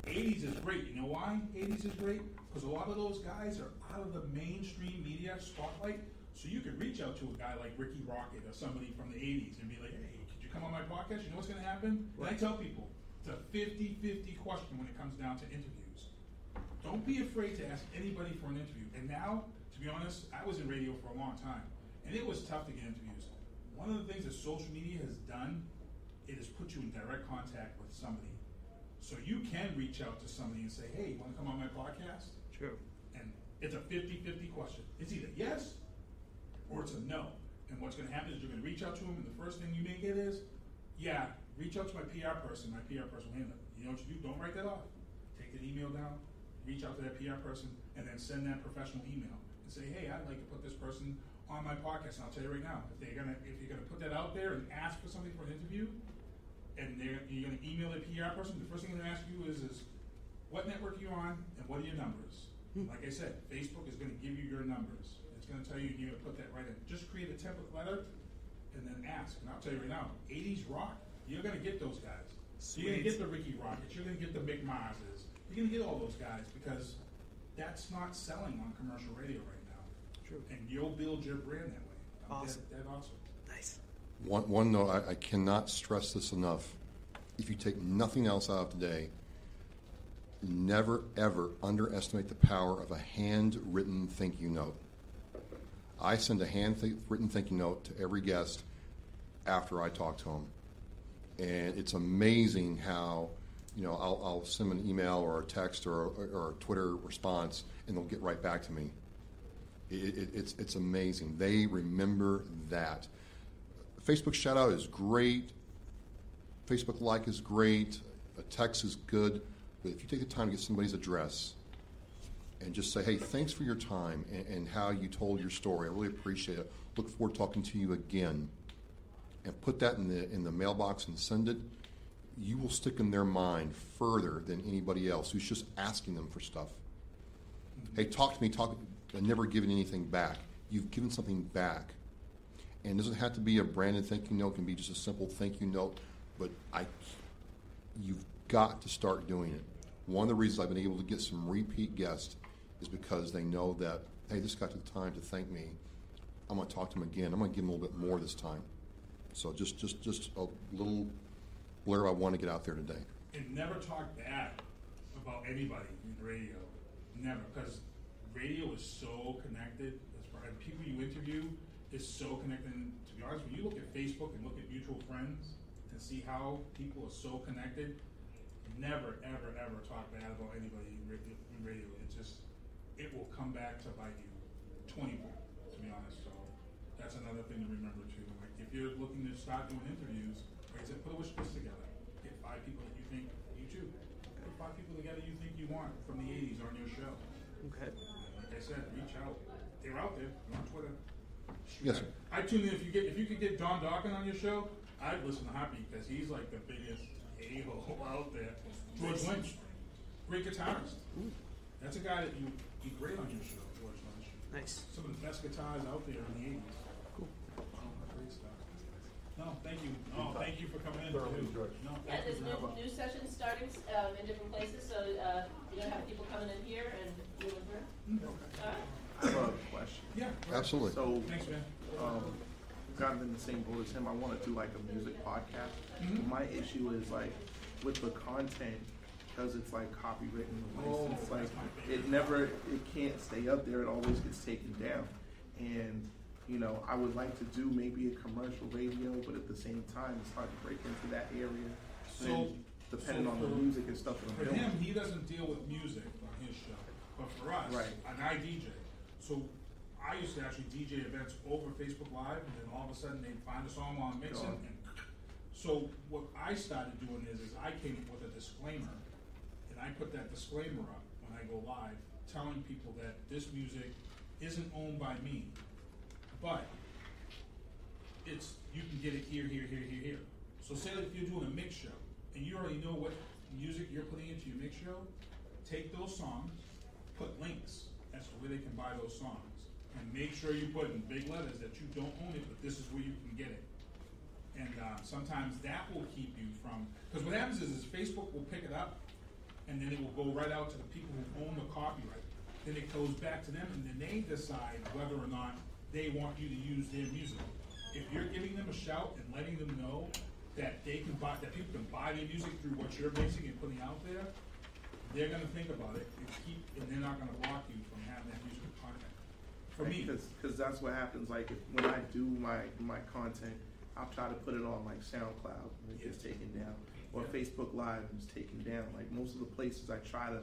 80s is great. You know why 80s is great? Because a lot of those guys are out of the mainstream media spotlight. So you could reach out to a guy like Ricky Rocket or somebody from the 80s and be like, hey, could you come on my podcast? You know what's going to happen? And I tell people, it's a 50-50 question when it comes down to interviews. Don't be afraid to ask anybody for an interview. And now, to be honest, I was in radio for a long time, and it was tough to get interviews. One of the things that social media has done, it has put you in direct contact with somebody. So you can reach out to somebody and say, hey, you want to come on my podcast? True. And it's a 50-50 question. It's either yes or it's a no. And what's going to happen is you're going to reach out to them, and the first thing you may get is, yeah, reach out to my PR person. My PR person will handle it. You know what you do? Don't write that off. Take that email down, reach out to that PR person, and then send that professional email and say, hey, I'd like to put this person on my podcast. And I'll tell you right now, if you're gonna put that out there and ask for somebody for an interview, and you're gonna email the PR person, the first thing they're gonna ask you is what network are you on and what are your numbers? Like I said, Facebook is gonna give you your numbers. It's gonna tell you you're gonna put that right in. Just create a template letter and then ask. And I'll tell you right now, 80s rock, you're gonna get those guys. Sweet. You're gonna get the Ricky Rockets. You're gonna get the Mick Marses. You're gonna get all those guys because that's not selling on commercial radio right now. True. And you'll build your brand that way. Awesome. That's awesome. Nice. One note, I cannot stress this enough. if you take nothing else out of today, never, ever underestimate the power of a handwritten thank you note. I send a handwritten thank you note to every guest after I talk to them. And it's amazing how, I'll send them an email or a text or a Twitter response, and they'll get right back to me. It's amazing. They remember that. Facebook shout out is great. Facebook like is great. A text is good. But if you take the time to get somebody's address and just say, hey, thanks for your time and how you told your story. I really appreciate it. Look forward to talking to you again. And put that in the mailbox and send it. You will stick in their mind further than anybody else who's just asking them for stuff. Hey, talk to me. I've never given anything back. You've given something back. And it doesn't have to be a branded thank you note. It can be just a simple thank you note. But you've got to start doing it. One of the reasons I've been able to get some repeat guests is because they know that, hey, this guy took the time to thank me. I'm going to talk to him again. I'm going to give him a little bit more this time. So just a little blurb I want to get out there today. And never talk bad about anybody in radio. Never, because radio is so connected. And people you interview is so connected. And to be honest, when you look at Facebook and look at mutual friends and see how people are so connected, never, ever, ever talk bad about anybody in radio. It will come back to bite you 20-fold, to be honest. So that's another thing to remember too. Like if you're looking to start doing interviews, like I said, put a wish list together. Get 5 people that you think you too. Put 5 people together you think you want from the 80s on your show. Okay. Like I said, reach out. They're out there. They're on Twitter. Yes, sir. I tune in if you could get Don Dawkins on your show. I'd listen to Hoppy because he's like the biggest a-hole out there. George Lynch, great guitarist. That's a guy that you'd be great on your show, George Lynch. Nice. Some of the best guitars out there in the 80s. Cool. Great stuff. No, thank you. No, thank you for coming in. Thoroughly too. enjoyed. No, Yeah, thank there's you for new sessions starting in different places, so you're going to have people coming in here and moving through. All right. I have a question. Yeah, Absolutely. So, thanks, man. kind of in the same boat as him. I want to do like a music podcast. Mhm. My issue is like with the content, because it's like copywritten, licensed, like it can't stay up there. It always gets taken down. And I would like to do maybe a commercial radio, but at the same time, it's hard to break into that area. Depending on the music and stuff that For I'm doing. him, he doesn't deal with music on his show. But for us, Right. and I DJ. So I used to actually DJ events over Facebook Live, and then all of a sudden they'd find a song on mixing. Sure. And so what I started doing is I came up with a disclaimer, and I put that disclaimer up when I go live, telling people that this music isn't owned by me, but you can get it here. So say that if you're doing a mix show, and you already know what music you're putting into your mix show, take those songs, put links as to where they can buy those songs, and make sure you put in big letters that you don't own it, but this is where you can get it. And sometimes that will keep you from, because what happens is Facebook will pick it up, and then it will go right out to the people who own the copyright. Then it goes back to them, and then they decide whether or not they want you to use their music. If you're giving them a shout and letting them know that they can buy, that people can buy their music through what you're mixing and putting out there, they're going to think about it and they're not going to block you from having that musical content. For me, because that's what happens. Like when I do my content, I'll try to put it on like SoundCloud and it gets taken down, or Facebook Live and it's taken down. Like most of the places I try to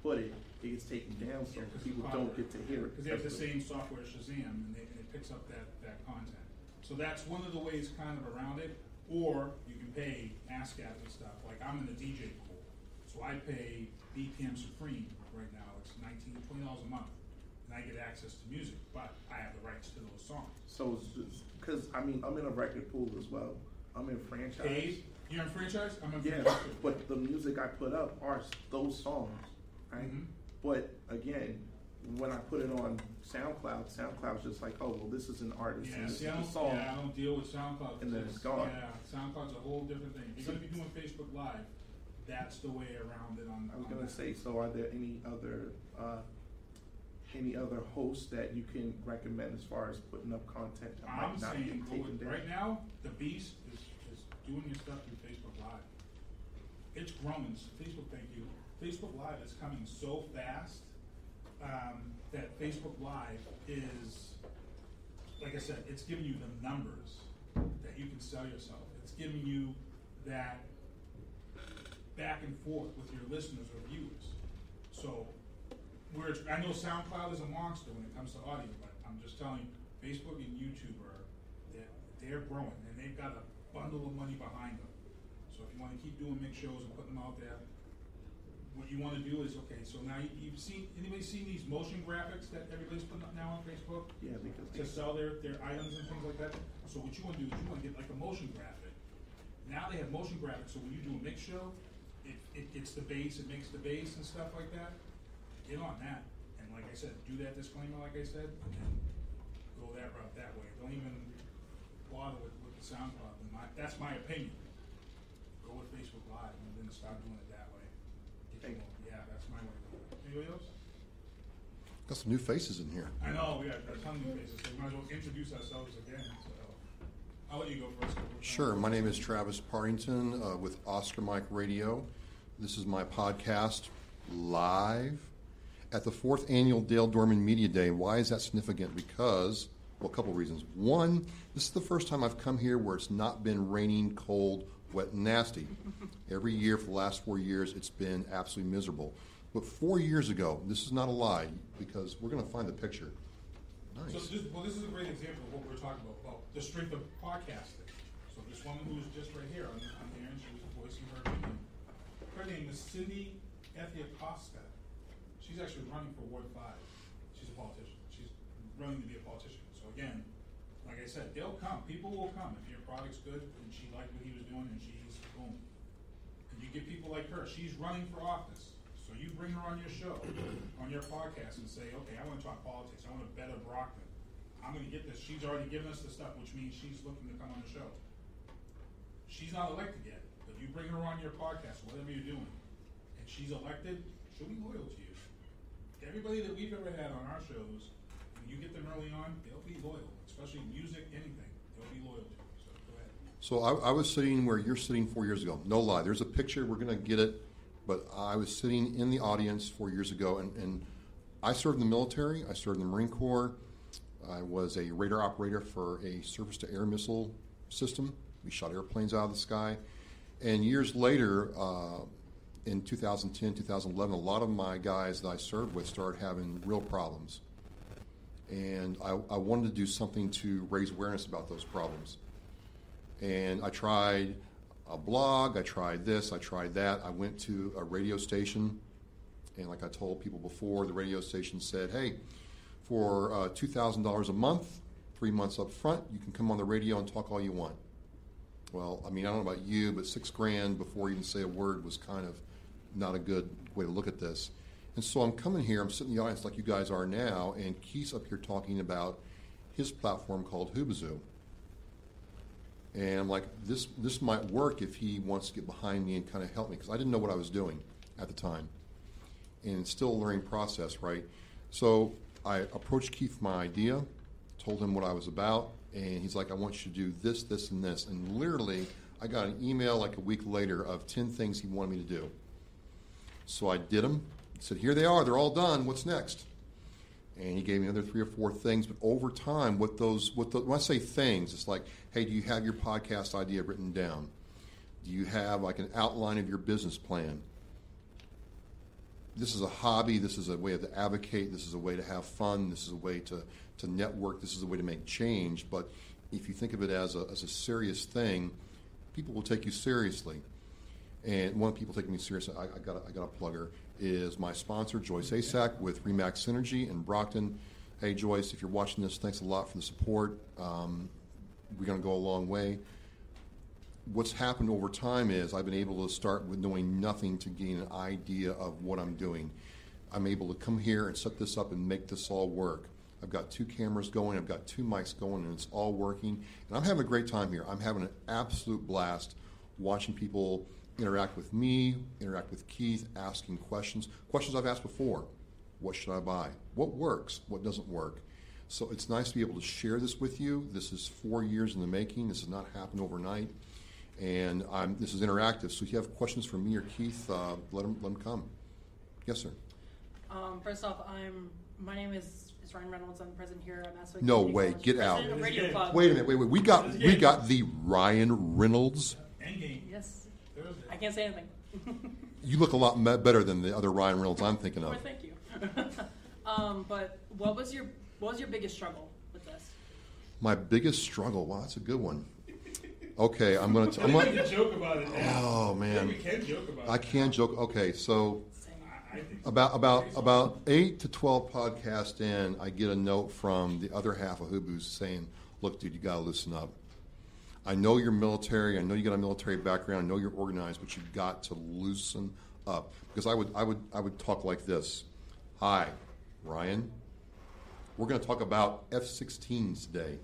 put it, it gets taken down, so people don't get to hear it. Because they have the same software as Shazam, and it picks up that content. So that's one of the ways kind of around it. Or you can pay ASCAP and stuff. Like I'm in the DJ pool, so I pay BPM Supreme right now. It's $20 a month, and I get access to music, but I have the rights to those songs. So, because I'm in a record pool as well. I'm in franchise. Paid? You're in franchise? I'm in Yeah, franchise. but the music I put up are those songs, right? Mhm. But again, when I put it on SoundCloud's just like, oh, well, this is an artist and this is a song. I don't deal with SoundCloud. And then it's gone. Yeah, SoundCloud's a whole different thing. If you're going to be doing Facebook Live, that's the way around it. I was gonna say, so are there any other hosts that you can recommend as far as putting up content that I'm might not saying, get taken down? right now, the Beast is doing your stuff through Facebook Live. it's growing. Facebook, thank you. Facebook Live is coming so fast that Facebook Live is, like I said, it's giving you the numbers that you can sell yourself. It's giving you that back and forth with your listeners or viewers. So, I know SoundCloud is a monster when it comes to audio, but I'm just telling you, Facebook and YouTube they're growing, and they've got a bundle of money behind them. So if you want to keep doing mixed shows and putting them out there, what you want to do is, okay, so now you've seen, anybody seen these motion graphics that everybody's putting up now on Facebook? Yeah, because to sell their items and things like that. So what you want to do is you want to get like a motion graphic. Now they have motion graphics, so when you do a mix show, it gets the bass, it makes the bass and stuff like that. Get on that. And like I said, do that disclaimer like I said, and then go that route that way. Don't even bother with the SoundCloud. That's my opinion. Go with Facebook Live and then start doing it that way. Yeah, that's my way of doing it. Anybody else? Got some new faces in here. I know, we got a ton of new faces, so we might as well introduce ourselves again. So I'll let you go first. Sure. My name is Travis Partington with Oscar Mike Radio. This is my podcast live at the 4th Annual Dale Dorman Media Day. Why is that significant? Because, well, a couple of reasons. One, this is the first time I've come here where it's not been raining, cold, wet, and nasty. Every year for the last 4 years, it's been absolutely miserable. But 4 years ago, this is not a lie, because we're going to find the picture. Nice. So this is a great example of what we're talking about the strength of podcasting. So this woman who's just right here on here, and she was voicing her opinion. Her name is Cindy Ethiacosta. She's actually running for Ward 5. She's a politician. She's running to be a politician. So again, like I said, they'll come. People will come if your product's good and she liked what he was doing and she's boom. And you get people like her. She's running for office. So you bring her on your show, on your podcast, and say, okay, I want to talk politics. I want to better Brockton. I'm going to get this. She's already given us the stuff, which means she's looking to come on the show. She's not elected yet, but you bring her on your podcast, whatever you're doing, and she's elected, she'll be loyal to you. Everybody that we've ever had on our shows, when you get them early on, they'll be loyal, especially music, anything. They'll be loyal to you. So go ahead. So I was sitting where you're sitting 4 years ago. No lie. There's a picture. We're going to get it. But I was sitting in the audience 4 years ago, and I served in the military. I served in the Marine Corps. I was a radar operator for a surface-to-air missile system. We shot airplanes out of the sky. And years later, in 2010, 2011, a lot of my guys that I served with started having real problems. And I wanted to do something to raise awareness about those problems. And I tried a blog, I tried this, I tried that. I went to a radio station, and like I told people before, the radio station said, hey, for $2,000 a month, 3 months up front, you can come on the radio and talk all you want. Well, I mean, I don't know about you, but $6,000 before you can say a word was kind of not a good way to look at this. And so I'm coming here, I'm sitting in the audience like you guys are now, and Keith's up here talking about his platform called Whoobazoo. And I'm like, this might work if he wants to get behind me and kind of help me, because I didn't know what I was doing at the time. And it's still a learning process, right? So I approached Keith with my idea, told him what I was about, and he's like, I want you to do this, this, and this. And literally, I got an email like a week later of 10 things he wanted me to do. So I did them. He said, here they are. They're all done. What's next? And he gave me another 3 or 4 things. But over time, when I say things, it's like, hey, do you have your podcast idea written down? Do you have like an outline of your business plan? This is a hobby. This is a way to advocate. This is a way to have fun. This is a way to network. This is a way to make change. But if you think of it as a serious thing, people will take you seriously. And one of the people taking me seriously, I got a plugger, is my sponsor, Joyce Asack with Remax Synergy in Brockton. Hey, Joyce, if you're watching this, thanks a lot for the support. We're going to go a long way. What's happened over time is I've been able to start with knowing nothing to gain an idea of what I'm doing. I'm able to come here and set this up and make this all work. I've got 2 cameras going, I've got 2 mics going, and it's all working. And I'm having a great time here. I'm having an absolute blast watching people interact with me, interact with Keith, asking questions I've asked before. What should I buy? What works? What doesn't work? So it's nice to be able to share this with you. This is 4 years in the making. This has not happened overnight. And this is interactive, so if you have questions for me or Keith, let them come. Yes, sir. First off, my name is Ryan Reynolds. I'm president here at Massasoit. No Community way, College. get out. President of Radio Club. Wait a minute, wait. We got the Ryan Reynolds. Yes. I can't say anything. You look a lot better than the other Ryan Reynolds I'm thinking of. Well, thank you. But what was your biggest struggle with this? My biggest struggle. Wow, that's a good one. Okay, I'm gonna. We can joke about it now. Oh man, we can joke about it. I can joke. Okay, so I think about 8 to 12 podcasts in, I get a note from the other half of Whoobazoo saying, "Look, dude, you gotta loosen up. I know you're military. I know you got a military background. I know you're organized, but you've got to loosen up." Because I would talk like this. Hi, Ryan. We're going to talk about F-16s today.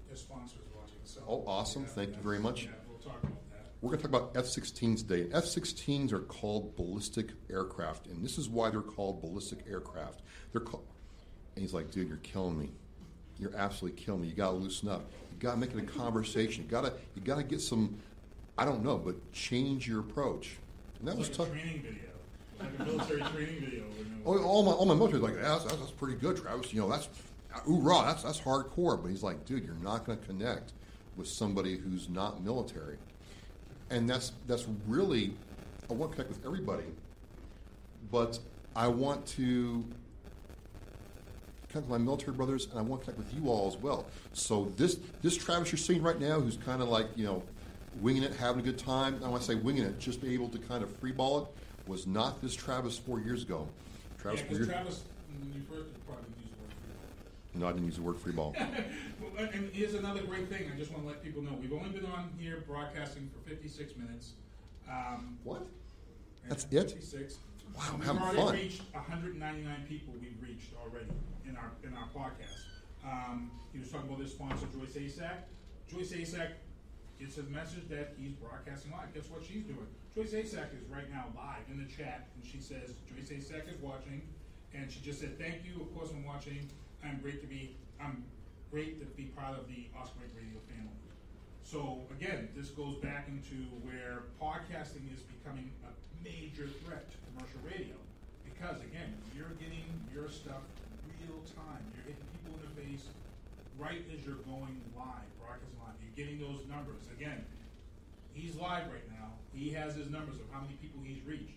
Their sponsors watching. So Oh, awesome. Thank you very much. Yeah, we'll talk about that. We're going to talk about F-16s today. F-16s are called ballistic aircraft, and this is why they're called ballistic aircraft. They're called, and he's like, "Dude, you're killing me. You're absolutely killing me. You got to loosen up. You got to make it a conversation. You got to get some, I don't know, but change your approach." And that was It's tough. like a training video. Like a military training video. All my military like, that's pretty good, Travis. You know, that's hoorah, that's hardcore. But he's like, dude, you're not going to connect with somebody who's not military, and that's really, I want to connect with everybody, but I want to connect with my military brothers, and I want to connect with you all as well. So this Travis you're seeing right now, who's kind of like, you know, winging it, having a good time. I want to say winging it, just be able to kind of freeball it, was not this Travis 4 years ago. Travis, Yeah, because Travis, when you first probably used the word freeball. No, I didn't use the word freeball. And here's another great thing. I just want to let people know. We've only been on here broadcasting for 56 minutes. What? Yeah, That's it? 56. Wow, I'm We've having already fun. reached 199 people. We've reached already in our podcast. He was talking about this sponsor, Joyce Asak. Joyce Asak, it's a message that he's broadcasting live. Guess what she's doing? Joyce Asak is right now live in the chat, and she says Joyce Asak is watching, and she just said, "Thank you. Of course, I'm watching. I'm great to be part of the Oscar Radio family." So again, this goes back into where podcasting is becoming a major threat to commercial radio, because again, you're getting your stuff real time. You're hitting people in the face right as you're going live, broadcasting live. You're getting those numbers. Again, he's live right now. He has his numbers of how many people he's reached.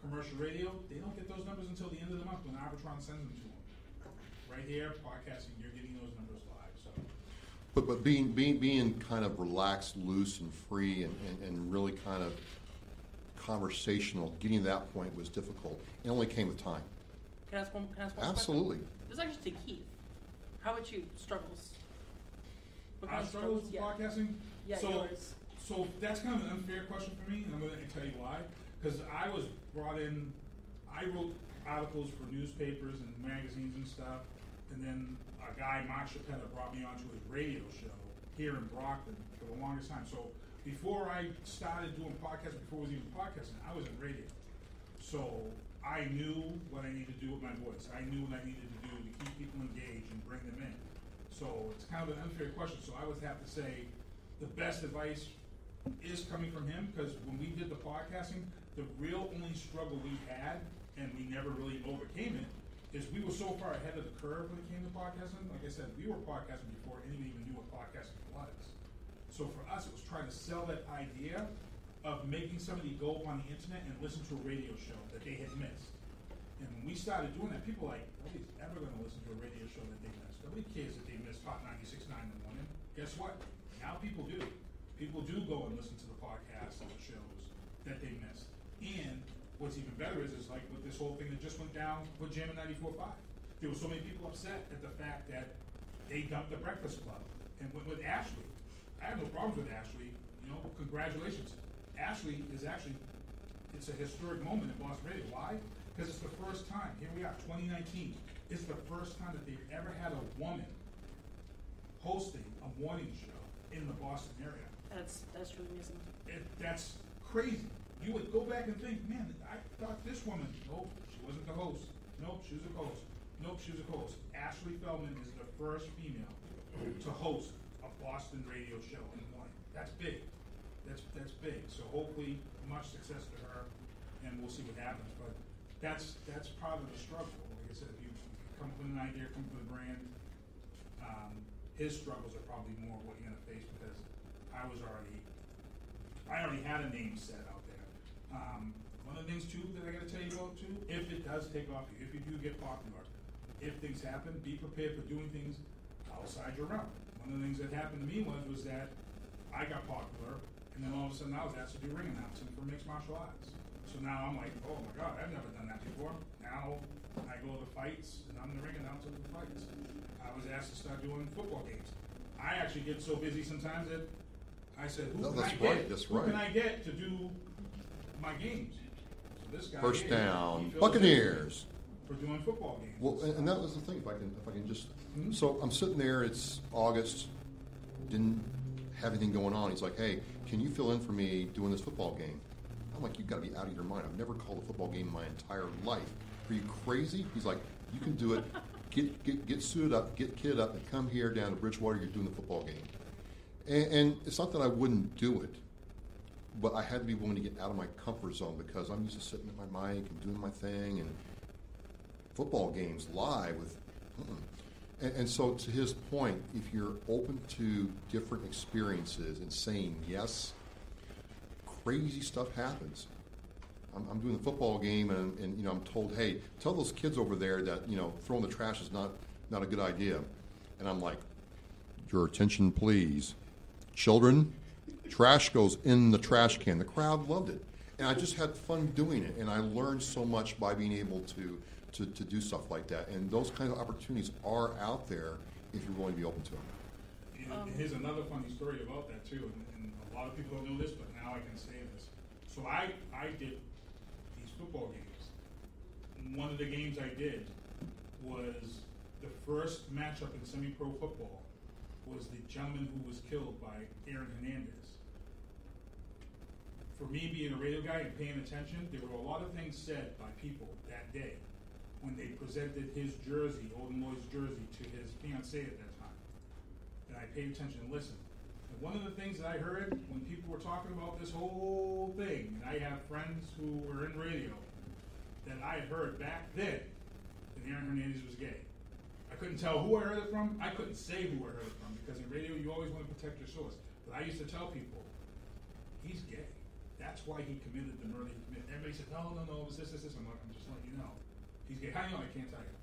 Commercial radio, they don't get those numbers until the end of the month when Arbitron sends them to them. Right here, podcasting, you're getting those numbers live. So, But being kind of relaxed, loose, and free, and really kind of conversational, getting to that point was difficult. It only came with time. Can I ask one Absolutely. question? This is actually to Keith. How about you? Struggles? What kind of struggles with podcasting? Yeah, yours. So that's kind of an unfair question for me, and I'm going to tell you why. Because I was brought in, I wrote articles for newspapers and magazines and stuff, and then a guy, Mark Chappelle, brought me onto his radio show here in Brockton for the longest time. So before I started doing podcasting, before it was even podcasting, I was in radio. So I knew what I needed to do with my voice. I knew what I needed to do to keep people engaged and bring them in. So it's kind of an unfair question. So I would have to say the best advice is coming from him, because when we did the podcasting, the real only struggle we had, and we never really overcame it, is we were so far ahead of the curve when it came to podcasting. Like I said, we were podcasting before anyone even knew what podcasting was. So for us, it was trying to sell that idea of making somebody go on the internet and listen to a radio show that they had missed. And when we started doing that, people were like, nobody's ever going to listen to a radio show that they missed. Nobody cares that they missed Hot 96.9 in the morning. Guess what? Now people do. People do go and listen to the podcasts and the shows that they missed. And what's even better is like with this whole thing that just went down with Jam 94.5. There were so many people upset at the fact that they dumped the Breakfast Club. And with Ashley, I have no problems with Ashley. You know, congratulations. Ashley is actually, it's a historic moment in Boston Radio. Why? Because it's the first time, here we are, 2019, it's the first time that they've ever had a woman hosting a morning show in the Boston area. That's truly amazing. That's crazy. You would go back and think, man, I thought this woman, nope, she wasn't the host. Nope, she was a co-host. Nope, she was a co-host. Ashley Feldman is the first female to host a Boston radio show in the morning. That's big. that's big. So hopefully, much success to her, and we'll see what happens. But that's part of the struggle. Like I said, if you come up with an idea, come up with a brand, his struggles are probably more what you're going to face because I already had a name set out there. One of the things too that I got to tell you about too, if it does take off, if you do get popular, if things happen, be prepared for doing things outside your realm. One of the things that happened to me was that I got popular, and then all of a sudden I was asked to do ring announcing for mixed martial arts. So now I'm like, oh my God, I've never done that before. Now I go to the fights, and I'm the ring announcer of the fights. I was asked to start doing football games. I actually get so busy sometimes that I said, who can I get to do my games? So this guy First down, Buccaneers. For doing football games. Well, and that was the thing. If I can just, so I'm sitting there. It's August. Didn't have anything going on. He's like, "Hey, can you fill in for me doing this football game?" I'm like, "You've got to be out of your mind. I've never called a football game in my entire life. Are you crazy?" He's like, "You can do it. Get suited up, get kitted up, and come here down to Bridgewater. You're doing the football game." And it's not that I wouldn't do it, but I had to be willing to get out of my comfort zone because I'm used to sitting at my mic and doing my thing and football games live with. And so to his point, if you're open to different experiences and saying yes, crazy stuff happens. I'm doing the football game and I'm told, hey, tell those kids over there that throwing the trash is not a good idea. And I'm like, your attention please. Children, trash goes in the trash can. The crowd loved it. And I just had fun doing it. And I learned so much by being able to do stuff like that. And those kinds of opportunities are out there if you're willing to be open to them. Here's another funny story about that too. And a lot of people don't know this, but now I can say this. So I did these football games. One of the games I did was the first matchup in semi-pro football was the gentleman who was killed by Aaron Hernandez. For me being a radio guy and paying attention, there were a lot of things said by people that day when they presented his jersey, Olden Lloyd's jersey, to his fiancée at that time. And I paid attention and listened. And one of the things that I heard when people were talking about this whole thing, and I have friends who were in radio, that I had heard back then that Aaron Hernandez was gay. I couldn't tell who I heard it from. I couldn't say who I heard it from because in radio you always want to protect your source. But I used to tell people, he's gay. That's why he committed the murder he committed. Everybody said, no, it was this. I'm like, I'm just letting you know. He's gay. How do you know? I can't tell you.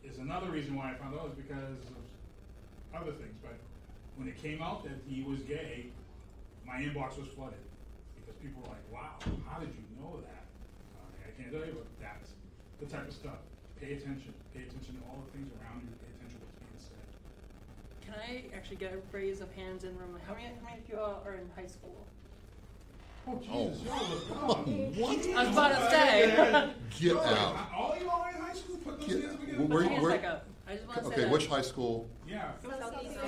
There's another reason why I found out is because of other things. But when it came out that he was gay, my inbox was flooded because people were like, wow, how did you know that? I can't tell you, but that's the type of stuff. Pay attention. Pay attention to all the things around you. Pay attention to what's being said. Can I actually get a raise of hands in room? How many of you are in high school? Oh, Jesus. What? I was about to say. Get out. All you all in high school? Put those hands together. Put your hands back up. I just want to say that. Which high school? Yeah. Southeastern.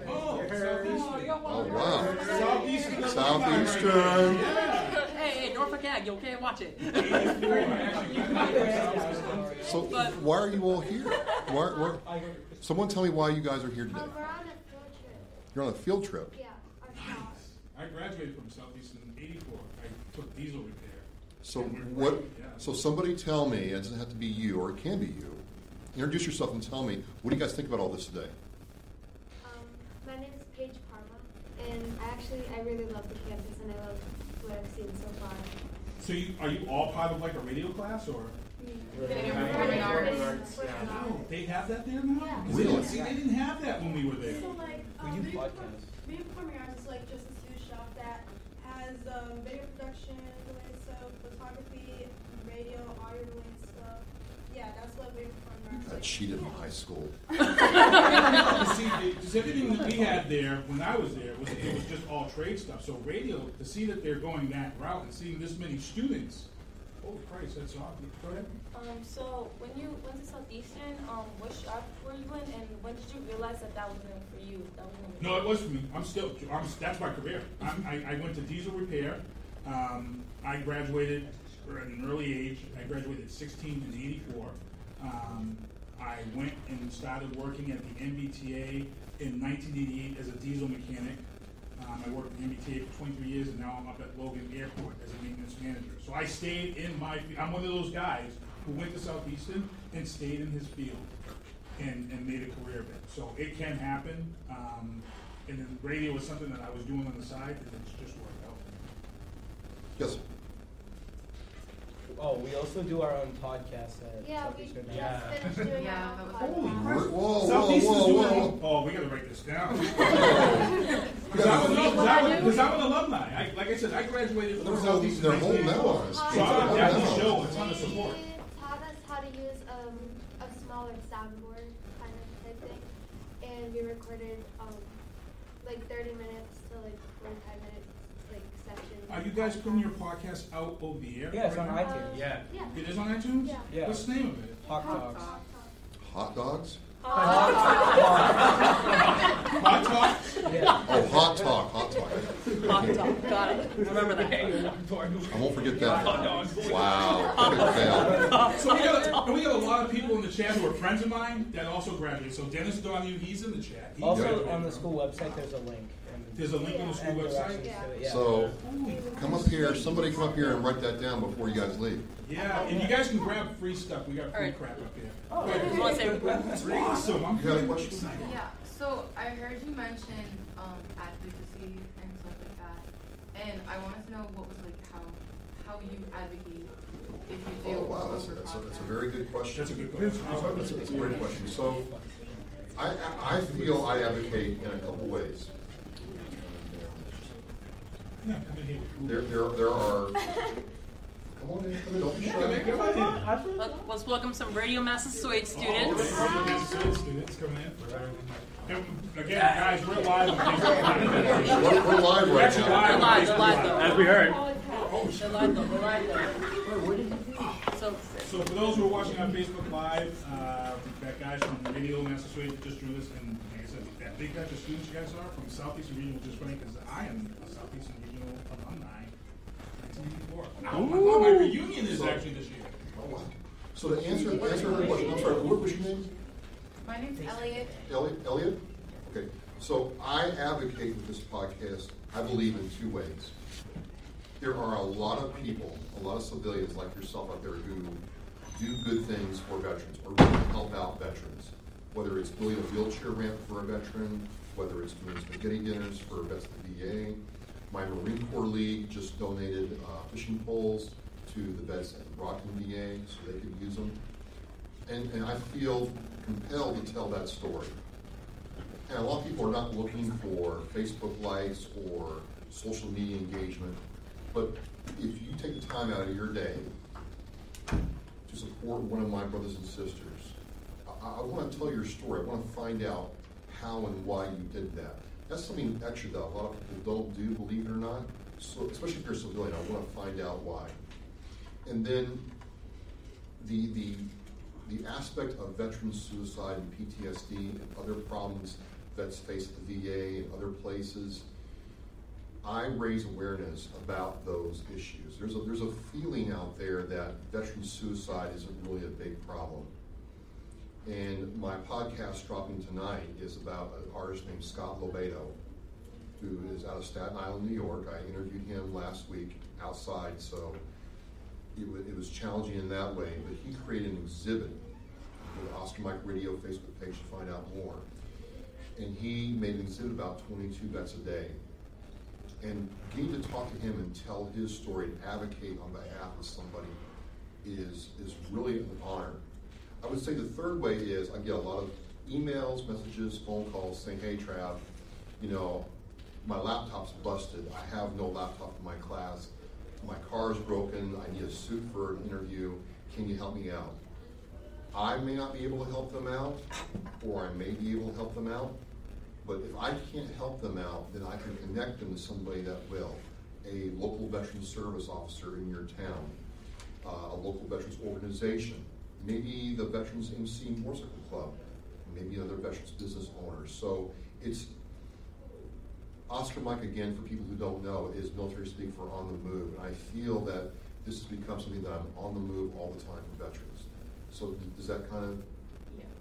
Oh, Southeastern. Oh, wow. Southeastern. Southeastern. Hey, Norfolk Ag, you okay? Watch it. So, why are you all here? Someone tell me why you guys are here today. We're on a field trip. You're on a field trip. Yeah, our shop. I graduated from Southeastern in '84. I took diesel repair. So what? So somebody tell me. It doesn't have to be you, or it can be you. Introduce yourself and tell me. What do you guys think about all this today? My name is Paige Parma, and I really love the campus, and I love what I've seen so far. So are you all part of like a radio class, or? Oh, they have that there now? Yeah. Really? See, they didn't have that when we were there. So like, Video Performing Arts is like just a sous shop that has video production related stuff, photography, radio, audio related stuff. Yeah, that's what Video Performing Arts is. I cheated in high school. See, because everything that we had there when I was there was just all trade stuff. So radio, to see that they're going that route and seeing this many students, holy Christ, that's awesome. Go ahead. So when you went to Southeastern, what shop were you in, and when did you realize that wasn't for you? No, it was for me. That's my career. I went to diesel repair. I graduated at an early age. I graduated at 16 in '84. I went and started working at the MBTA in 1988 as a diesel mechanic. I I worked at MBTA for 23 years, and now I'm up at Logan Airport as a maintenance manager. So I stayed in I'm one of those guys who went to Southeastern and stayed in his field and made a career of it. So it can happen. And then radio was something that I was doing on the side, and it's just worked out. Yes. Oh, we also do our own podcast at We Southeastern. just finished doing Yeah, our own that was Holy podcast. crap. Whoa, Southeastern's whoa, doing whoa. Oh, we gotta write this down. Because I'm an alumni. Like I said, I graduated from Southeastern. They're holding that on us. So I'm They're at holding the that on show. us. It's on the support. He taught us how to use a smaller soundboard kind of type thing, and we recorded like 30 minutes to like 45 minutes like sections. Are you guys putting your podcast out over the air? Yeah, it's on right now? iTunes. Yeah. Yeah. It is on iTunes? Yeah. Yeah. What's the name of it? Hot dogs. Hot dogs? Hot Talk? Yeah. Oh, hot talk, hot talk. Hot dog. Got it. Remember that. I won't forget that. Wow. Epic fail. So we got a lot of people in the chat who are friends of mine that also graduated. So Dennis Donahue, he's in the chat. He Also, graduated on the from- school website, there's a link. There's a link on the school And website. directions to it, yeah. So, come up here, somebody come up here and write that down before you guys leave. Yeah, and you guys can grab free stuff. We got free Alright. crap up here. Oh, Go ahead. You want to say That's awesome. I'm You got a really question? excited. Yeah, so I heard you mention advocacy and stuff like that, and I wanted to know what was like how you advocate if you do. Oh, wow, that's a very good question. That's a good question. That's a great question. So, I feel I advocate in a couple ways. Yeah, come in here. There are. Come on in, don't be Yeah, come in, shy. come in. Let's welcome some Radio Massasoit Oh, students. students coming in. And again, guys, we're live. We're live We're right actually now. live. They're live though. As we heard. They're live though. They're live though. So for those who are watching on Facebook Live, we've got guys from Radio Massasoit that just joined us, and like I said, that big batch of students you guys are from Southeastern Regional, which is funny because I am a Southeastern Regional alumni. 1984. Oh my God, my reunion is actually this year. Oh, wow. So to answer her question, I'm sorry, what was your name? My name's Elliot. Elliot? Okay. So I advocate with this podcast, I believe, in two ways. There are a lot of people, a lot of civilians like yourself out there who do good things for veterans or really help out veterans. Whether it's building a wheelchair ramp for a veteran, whether it's doing spaghetti dinners for vets at the VA. My Marine Corps League just donated fishing poles to the vets at the Brockton VA so they could use them. And I feel compelled to tell that story. And a lot of people are not looking for Facebook likes or social media engagement, but if you take the time out of your day to support one of my brothers and sisters, I want to tell your story. I want to find out how and why you did that. That's something actually that a lot of people don't do, believe it or not. So, especially if you're a civilian, I want to find out why. And then the aspect of veteran suicide and PTSD and other problems vets face at the VA and other places, I raise awareness about those issues. There's a feeling out there that veteran suicide isn't really a big problem. And my podcast dropping tonight is about an artist named Scott Lobato, who is out of Staten Island, New York. I interviewed him last week outside, so it was challenging in that way. But he created an exhibit. Go to Oscar Mike Radio Facebook page to find out more. And he made an exhibit about 22 vets a day. And getting to talk to him and tell his story and advocate on behalf of somebody is really an honor. I would say the third way is I get a lot of emails, messages, phone calls saying, hey, Trav, my laptop's busted. I have no laptop in my class. My car's broken. I need a suit for an interview. Can you help me out? I may not be able to help them out, or I may be able to help them out. But if I can't help them out, then I can connect them to somebody that will. A local veterans service officer in your town, a local veterans organization, maybe the Veterans MC Motorcycle Club, maybe other veterans business owners. So it's Oscar Mike, again, for people who don't know, is military speak for on the move. And I feel that this has become something that I'm on the move all the time for veterans. So does that kind of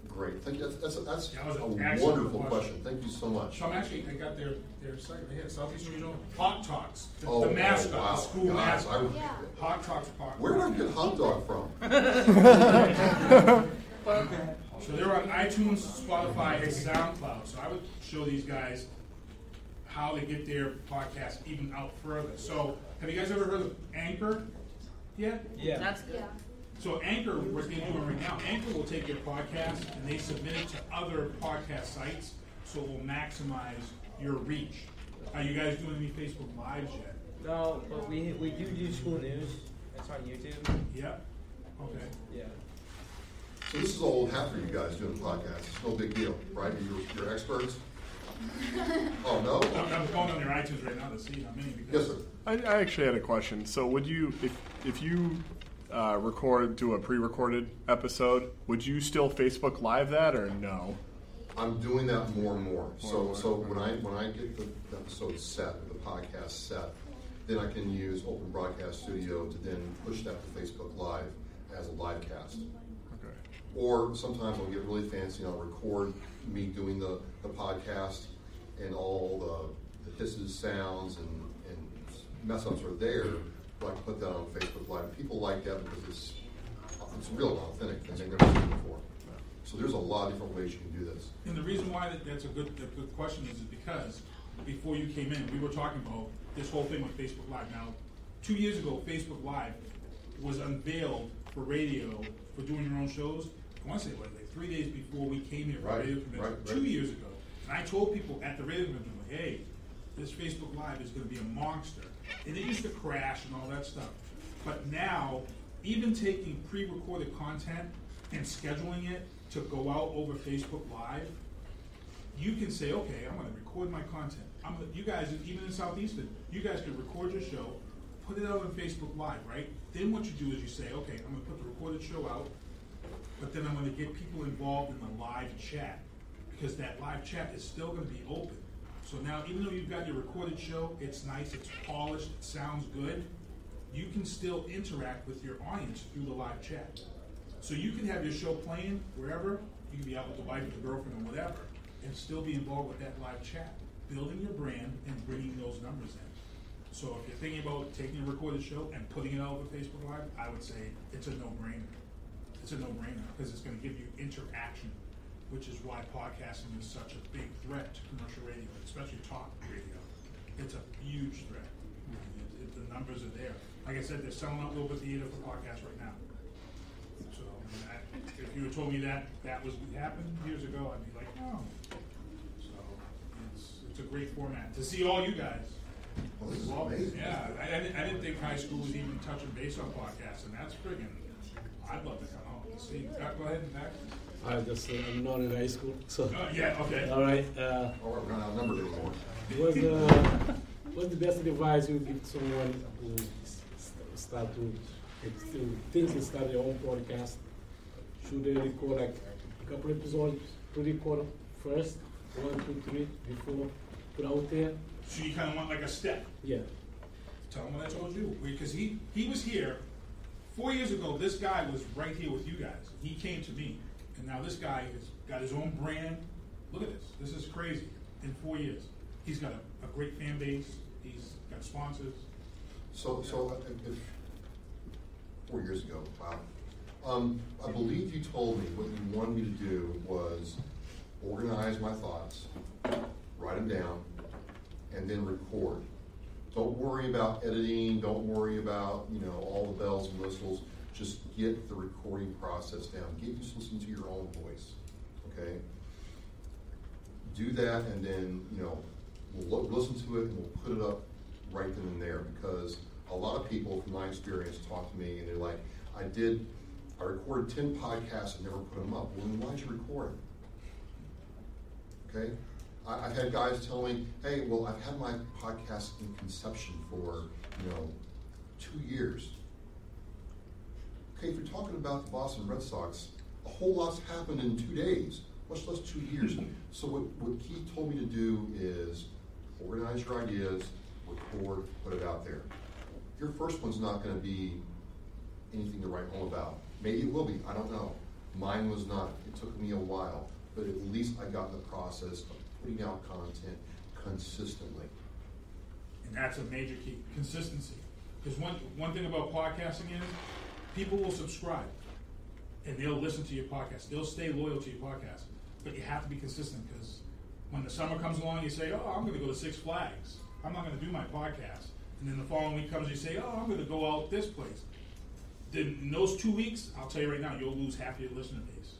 Great. Thank you. That's That was a an excellent wonderful question. Thank you so much. So I got their site right here, Southeast Regional Hot Talks, Oh, the mascot, wow. the school Guys, mascot. Yeah. Hot Talks Park. Where did I get hot dog from? So they're on iTunes, Spotify, and SoundCloud. So I would show these guys how to get their podcast even out further. So have you guys ever heard of Anchor yet? Yeah. That's good. Yeah. So Anchor, what they're doing right now, Anchor will take your podcast and they submit it to other podcast sites, so it will maximize your reach. Are you guys doing any Facebook Lives yet? No, but we do school news. That's on YouTube. Yep. Okay. Yeah. So this is old hat for you guys doing podcasts. It's no big deal, right? You're experts? Oh, no? I'm going on their iTunes right now to see how many. Yes, sir. I actually had a question. So would you, if you do a pre-recorded episode, would you still Facebook Live that or no? I'm doing that more and more. So when I get the episode set, the podcast set, then I can use Open Broadcast Studio to then push that to Facebook Live as a live cast. Okay. Or sometimes I'll get really fancy and I'll record me doing the podcast and all the hisses, sounds, and mess ups are there. But I can put that on Facebook Live. People like that because it's real and authentic and they've never seen it before. So there's a lot of different ways you can do this. And the reason why that's a good question is because before you came in, we were talking about this whole thing with Facebook Live. Now, 2 years ago, Facebook Live was unveiled for radio, for doing your own shows. I want to say, like 3 days before we came here for radio convention, right. 2 years ago. And I told people at the radio convention, like, hey, this Facebook Live is going to be a monster. And it used to crash and all that stuff. But now, even taking pre-recorded content and scheduling it to go out over Facebook Live, you can say, okay, I'm going to record my content. You guys, even in Southeastern, you guys can record your show, put it out on Facebook Live, right? Then what you do is you say, okay, I'm going to put the recorded show out, but then I'm going to get people involved in the live chat, because that live chat is still going to be open. So now, even though you've got your recorded show, it's nice, it's polished, it sounds good, you can still interact with your audience through the live chat. So you can have your show playing wherever, you can be out with the wife or the girlfriend or whatever, and still be involved with that live chat, building your brand and bringing those numbers in. So if you're thinking about taking a recorded show and putting it out over Facebook Live, I would say it's a no-brainer. It's a no-brainer because it's going to give you interaction, which is why podcasting is such a big threat to commercial radio, especially talk radio. It's a huge threat. The numbers are there. Like I said, they're selling out Global Theater for podcasts right now. So if you had told me that was happened years ago, I'd be like, oh. So it's a great format to see all you guys. Well, this is amazing. Yeah, I didn't think high school was even touching base on podcasts, and that's friggin'. I'd love to come home and see. Go ahead and back. I'm not in high school, so. Yeah, okay. All right. We're not outnumbered anymore. What's the best advice you give to someone who start to things and start their own podcast? Should they record like a couple episodes, pre-record first, 1, 2, 3, before put out there? So you kind of want like a step. Yeah. Tell him what I told you. Because he was here 4 years ago. This guy was right here with you guys. He came to me. And now this guy has got his own brand. Look at this. This is crazy. In 4 years. He's got a great fan base. He's got sponsors. So if 4 years ago, wow. I believe you told me what you wanted me to do was organize my thoughts, write them down, and then record. Don't worry about editing. Don't worry about all the bells and whistles. Just get the recording process down. Get used to listening to your own voice. Okay. Do that, and then we'll listen to it and we'll put it up right then and there. Because a lot of people, from my experience, talk to me and they're like, I recorded 10 podcasts and never put them up. Well, then why'd you record them? Okay. I've had guys tell me, hey, well, I've had my podcast in conception for 2 years. Okay, if you're talking about the Boston Red Sox, a whole lot's happened in 2 days, much less 2 years. So what Keith told me to do is organize your ideas, record, put it out there. Your first one's not going to be anything to write home about. Maybe it will be, I don't know. Mine was not. It took me a while, but at least I got in the process of putting out content consistently. And that's a major key, consistency. Because one thing about podcasting is people will subscribe and they'll listen to your podcast. They'll stay loyal to your podcast. But you have to be consistent, because when the summer comes along, you say, oh, I'm going to go to Six Flags. I'm not going to do my podcast. And then the following week comes, you say, oh, I'm going to go out this place. Then in those 2 weeks, I'll tell you right now, you'll lose half your listener base.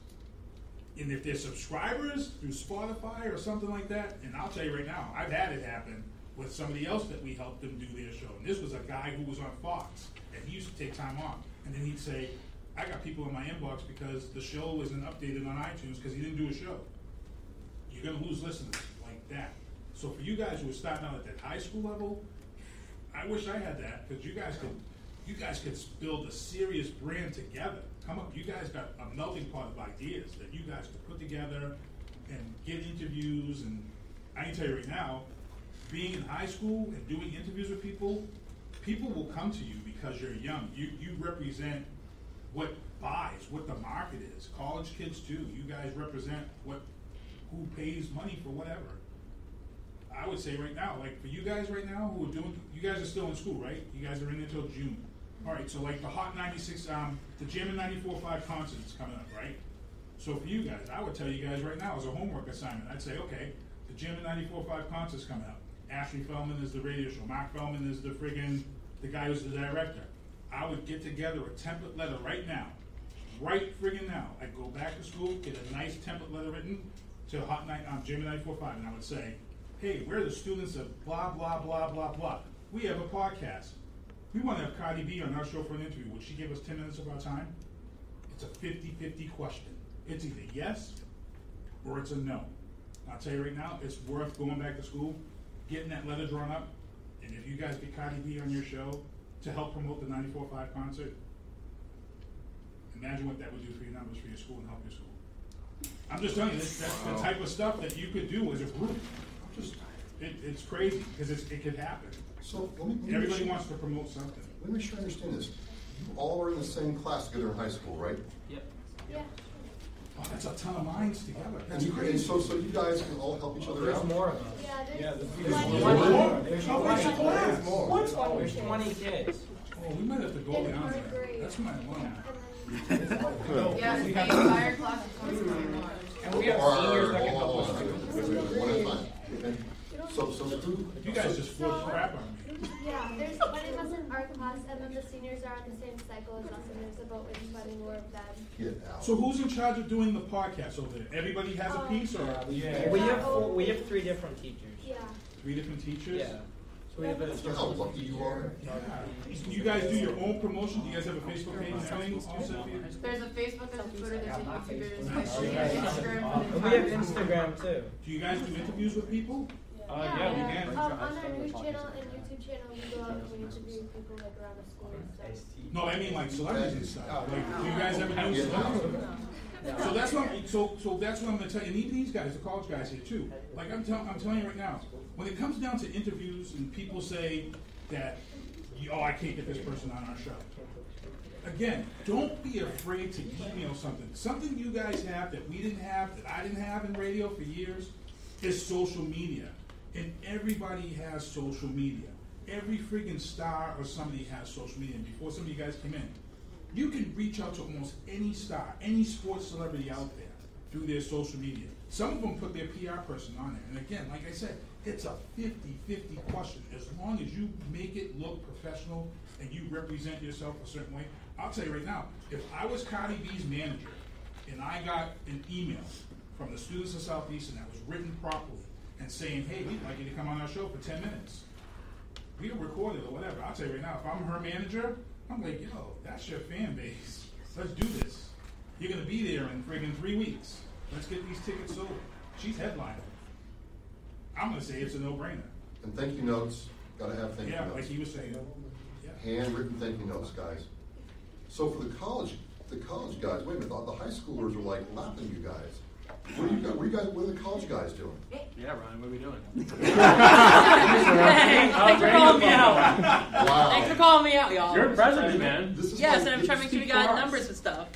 And if they're subscribers through Spotify or something like that, and I'll tell you right now, I've had it happen with somebody else that we helped them do their show. And this was a guy who was on Fox, and he used to take time off. And then he'd say, I got people in my inbox because the show isn't updated on iTunes because he didn't do a show. You're going to lose listeners like that. So for you guys who are starting out at that high school level, I wish I had that, because you guys could build a serious brand together. Come up, you guys got a melting pot of ideas that you guys could put together and get interviews. And I can tell you right now, being in high school and doing interviews with people will come to you because you're young. You represent what buys, what the market is. College kids too. You guys represent who pays money for whatever. I would say right now, like for you guys right now who are doing, you guys are still in school, right? You guys are in until June. All right, so like the Hot 96, the Jammin' 94.5 concert is coming up, right? So for you guys, I would tell you guys right now as a homework assignment, I'd say, okay, the Jammin' 94.5 concert's coming up. Ashley Feldman is the radio show. Mark Feldman is the guy who's the director. I would get together a template letter right now. Right friggin' now. I'd go back to school, get a nice template letter written to Hot Night on Jammin' 94.5, and I would say, hey, we're the students of blah, blah, blah, blah, blah. We have a podcast. We want to have Cardi B on our show for an interview. Would she give us 10 minutes of our time? It's a 50-50 question. It's either yes or it's a no. I'll tell you right now, it's worth going back to school, getting that letter drawn up, and if you guys get Cardi B on your show to help promote the 94.5 concert, imagine what that would do for your numbers for your school and help your school. I'm just telling you, that's the type of stuff that you could do as a group. It's crazy because it could happen. So let me everybody wants to promote something. Let me make sure I understand this. You all were in the same class together in high school, right? Yep. Yeah. Oh, that's a ton of minds together. That's and crazy. So you guys can all help each other There's out? more of us. Yeah, There's 20. more. There's There's 20. more. There's 20 kids. Oh, we might have to go In beyond third that. grade. That's my one. Yeah, the entire class is 20. And we have seniors that can help us. One at a time. Okay. So who? You guys just flipped crap on me. Yeah, there's 20 of us in our class, and then the seniors are on the same cycle as us, and there's about like 20 more of them. Get out. So who's in charge of doing the podcast over there? Everybody has a piece, or Yeah. We have 3 different teachers. Yeah. 3 different teachers? Yeah. So we have a How lucky you are. Yeah. You guys do your own promotion? Do you guys have a Facebook page and everything all set for you? There's a Facebook, there's a Twitter, there's a YouTube, there's Instagram. And we have Instagram too. Do you guys do interviews with people? Yeah, we can. on our news channel and YouTube channel, we go out and we interview people like around the school and stuff. No, I mean like celebrities and stuff. Like, do you guys ever do celebrities? So that's what I'm going to tell you. And even these guys, the college guys here too. Like I'm telling you right now, when it comes down to interviews and people say that, I can't get this person on our show. Again, don't be afraid to email something. Something you guys have that we didn't have, that I didn't have in radio for years, is social media. And everybody has social media. Every friggin' star or somebody has social media. And before some of you guys came in, you can reach out to almost any star, any sports celebrity out there through their social media. Some of them put their PR person on it. And again, like I said, it's a 50-50 question. As long as you make it look professional and you represent yourself a certain way. I'll tell you right now, if I was Cardi B's manager and I got an email from the students of Southeastern that was written properly and saying, hey, we'd like you to come on our show for 10 minutes. We don't record it or whatever. I'll tell you right now, if I'm her manager, I'm like, yo, that's your fan base. Let's do this. You're going to be there in friggin' 3 weeks. Let's get these tickets sold. She's headlining. I'm going to say it's a no-brainer. And thank you notes. Got to have thank you notes. Yeah, like he was saying. Yeah. Handwritten thank you notes, guys. So for the college guys, wait a minute, the high schoolers are like lapping you guys. What are the college guys doing? Yeah, Ryan, what are we doing? Thanks for calling me out. Wow. Thanks for calling me out, y'all. You're president, man. Yes, and I'm trying to make sure we got numbers and stuff.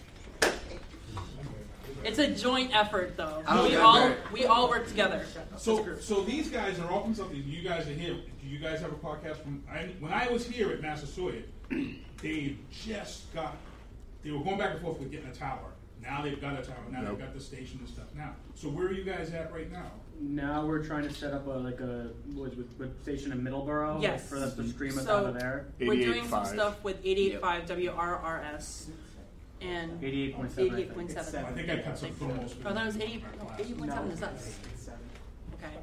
It's a joint effort, though. Oh, we all work together. So these guys are all from something. You guys are here. Do you guys have a podcast? When I was here at Massasoit, they were going back and forth with getting a tower. Now they've got a tower. Now they've got the station and stuff. Now, so where are you guys at right now? Now we're trying to set up a station in Middleborough. Yes. For us to stream us So out of there. we're doing some stuff with 88.5 WRRS and 88.7. I think I cut some promos. Oh, that was 80.7 is us. Okay.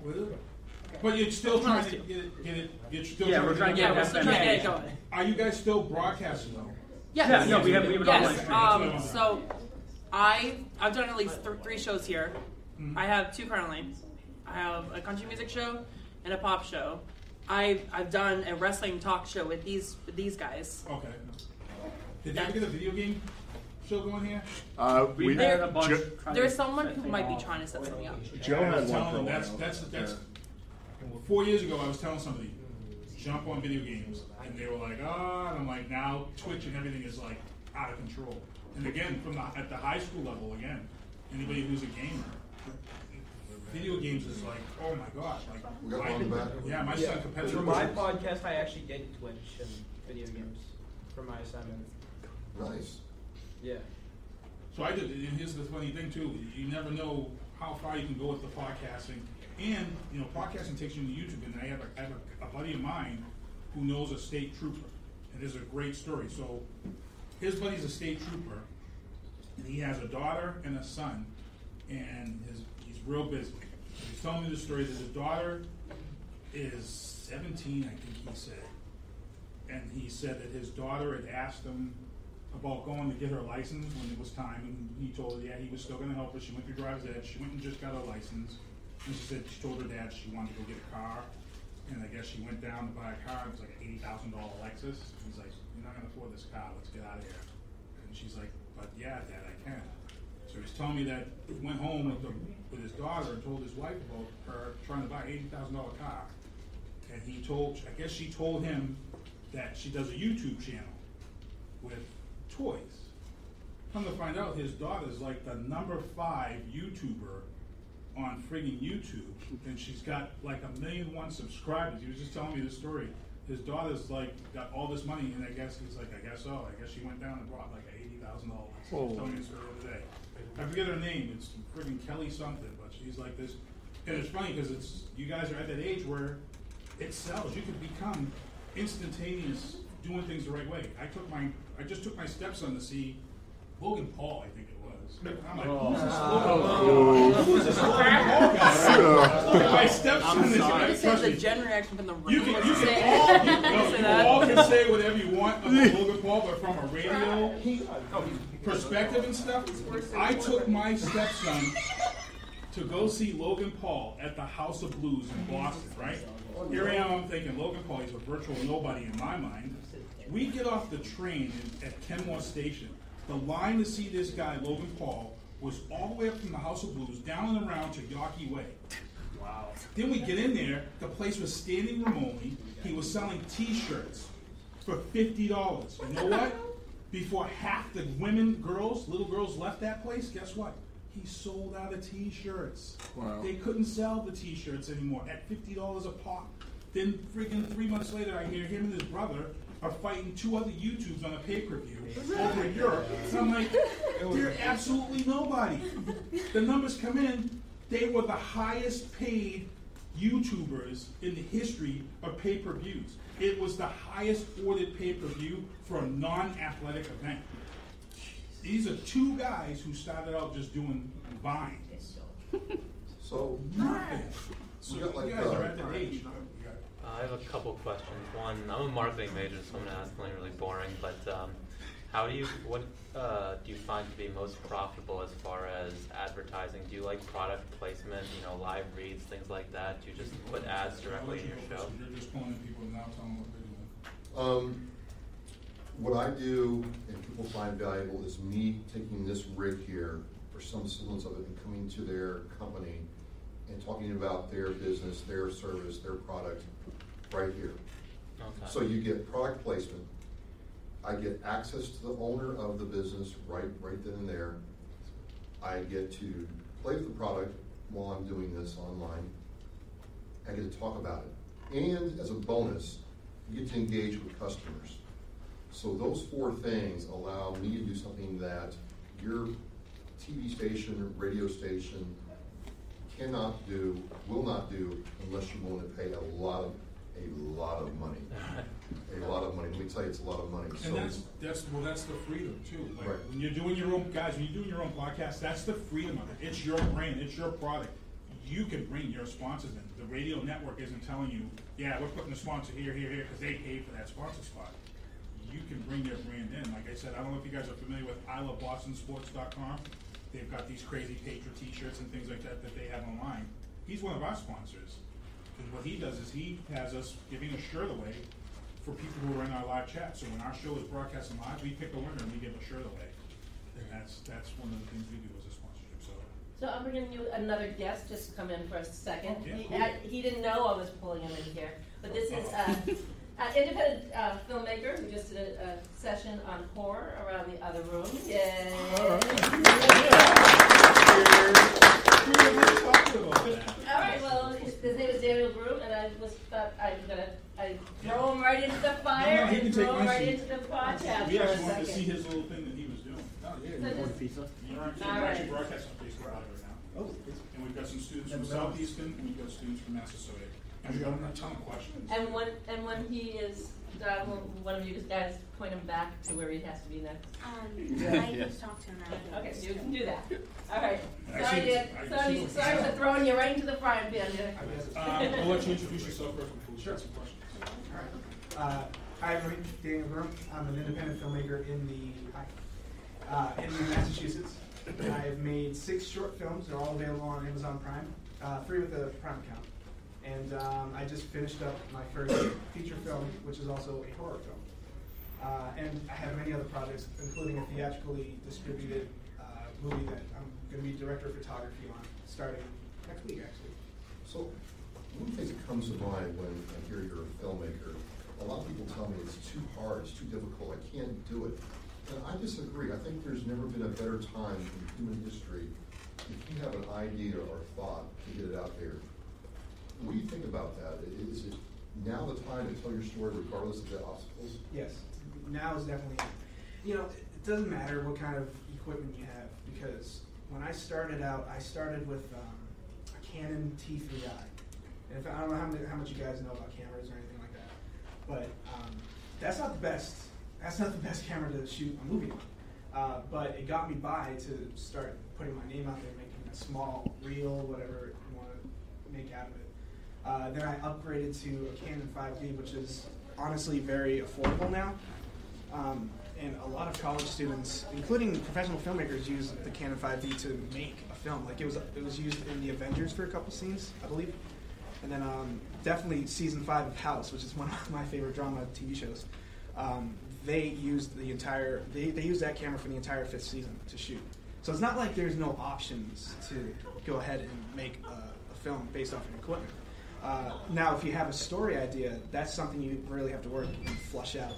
But you're still trying to get it. You're still we're trying to get it going. Are you guys still broadcasting though? Yes. Yeah, no, we have an online stream. So I've done at least 3 shows here. Mm-hmm. I have 2 currently. I have a country music show and a pop show. I've done a wrestling talk show with these guys. Okay. Did they ever get a video game show going here? We had a bunch. There's someone who might be trying to set something up. Joe had one. That's 4 years ago. I was telling somebody, jump on video games, and they were like, oh, and I'm like, now Twitch and everything is like out of control. And again, at the high school level, again, anybody who's a gamer, video games is like, oh my gosh, like my son competitive. For my podcast, I actually did Twitch and video games for my assignment. Nice. Yeah. So I did, and here's the funny thing too: you never know how far you can go with the podcasting. And podcasting takes you to YouTube. And I have a buddy of mine who knows a state trooper, and there's a great story. So his buddy's a state trooper, and he has a daughter and a son, and he's real busy. He's telling me the story that his daughter is 17, I think he said, and he said that his daughter had asked him about going to get her license when it was time, and he told her, he was still going to help her. She went through driver's ed. She went and just got her license, and she said she told her dad she wanted to go get a car, and I guess she went down to buy a car. It was like an $80,000 Lexus. He's like, you're not going to afford this car. Let's get out of here. And she's like, but yeah, Dad, I can. So he's telling me that he went home with his daughter and told his wife about her trying to buy an $80,000 car, and I guess she told him that she does a YouTube channel with toys. Come to find out, his daughter's like the number 5 YouTuber on friggin' YouTube, and she's got like 1,000,001 subscribers. He was just telling me this story. His daughter's like got all this money, and I guess he's like, I guess so. I guess she went down and bought like $80,000. He was telling me this story the other day. I forget her name. It's friggin' Kelly something, but she's like this. And it's funny because you guys are at that age where it sells. You could become instantaneous doing things the right way. I just took my stepson to see Logan Paul, I think it was. I'm like, who's this Logan Paul guy? My stepson This is a gen reaction from the room. You all can say whatever you want about Logan Paul, but from a radio perspective and stuff, I took my stepson to go see Logan Paul at the House of Blues in Boston, right? Here I am, I'm thinking, Logan Paul, he's a virtual nobody in my mind. We get off the train at Kenmore Station. The line to see this guy, Logan Paul, was all the way up from the House of Blues, down and around to Yawkey Way. Wow. Then we get in there, the place was standing room only. He was selling T-shirts for $50. You know what? Before half the little girls left that place, guess what? He sold out of T-shirts. Wow. They couldn't sell the T-shirts anymore at $50 a pop. Then friggin' 3 months later, I hear him and his brother are fighting 2 other YouTubes on a pay-per-view over in Europe. And I'm like, they're absolutely nobody. The numbers come in, they were the highest paid YouTubers in the history of pay-per-views. It was the highest ordered pay-per-view for a non-athletic event. These are 2 guys who started out just doing Vine. So, nothing. So you guys are at that age. I have a couple questions. One, I'm a marketing major, so I'm going to ask something really boring, but what do you find to be most profitable as far as advertising? Do you like product placement, live reads, things like that? Do you just put ads directly in your show? You're just calling people now, telling them what they're doing. What I do, and people find valuable, is me taking this rig here, or some semblance of it, and coming to their company and talking about their business, their service, their product, right here. Okay. So you get product placement. I get access to the owner of the business right then and there. I get to play with the product while I'm doing this online. I get to talk about it. And as a bonus, you get to engage with customers. So those 4 things allow me to do something that your TV station, radio station cannot do, will not do, unless you're willing to pay a lot of money. A lot of money. Let me tell you, it's a lot of money. And So that's the freedom too. Like right. when you're doing your own, guys, when you're doing your own podcast, that's the freedom of it. It's your brand, it's your product. You can bring your sponsors in. The radio network isn't telling you, yeah, we're putting the sponsor here, because they paid for that sponsor spot. You can bring your brand in. Like I said, I don't know if you guys are familiar with ILoveBostonSports.com. They've got these crazy Patriot t-shirts and things like that they have online. He's one of our sponsors. And what he does is he has us giving a shirt away for people who are in our live chat. So when our show is broadcasting live, we pick a winner and we give a shirt away. And that's one of the things we do as a sponsorship. So I'm bringing you another guest just to come in for a second. Yeah, He didn't know I was pulling him in here, but this is an independent filmmaker who just did a session on horror around the other room. Yay! All right. Well, his name is Daniel Broom, and I thought I'd throw him right into the fire and throw him right into the podcast We for a actually wanted to see second. his little thing that he was doing. Oh, yeah. So this- We're actually broadcasting on Facebook Live right now. Oh, and we've got some students from Southeastern, and we've got students from Massasoit. And we've got a ton of questions. And when he is done, will one of you guys point him back to where he has to be next? I just talked to him after. Okay, so you can do that. All right. I Sorry, see- Dan. I see- Sorry for throwing you right into the frying pan there. I'll let you introduce yourself first before we start some questions. Hi, everybody. Daniel Broom. I'm an independent filmmaker in Massachusetts. I've made 6 short films. They're all available on Amazon Prime. 3 with the Prime account. And I just finished up my first feature film, which is also a horror film. And I have many other projects, including a theatrically distributed movie that I'm going to be director of photography on, starting next week, actually. So one of the things that comes to mind when I hear you're a filmmaker, a lot of people tell me it's too hard, it's too difficult, I can't do it. And I disagree. I think there's never been a better time in human history if you have an idea or thought to get it out there. What do you think about that? Is it now the time to tell your story regardless of the obstacles? Yes, now is definitely, it doesn't matter what kind of equipment you have, because when I started out, I started with a Canon T3i. And I don't know how much you guys know about cameras or anything like that, but that's not the best. That's not the best camera to shoot a movie on. But it got me by to start putting my name out there, making a small reel, whatever you want to make out of it. Then I upgraded to a Canon 5D, which is honestly very affordable now. And a lot of college students, including professional filmmakers, use the Canon 5D to make a film. Like it was used in the Avengers for a couple scenes, I believe. And then definitely season 5 of House, which is one of my favorite drama TV shows. They used they used that camera for the entire 5th season to shoot. So it's not like there's no options to go ahead and make a film based off of equipment. Now, if you have a story idea, that's something you really have to work and flush out.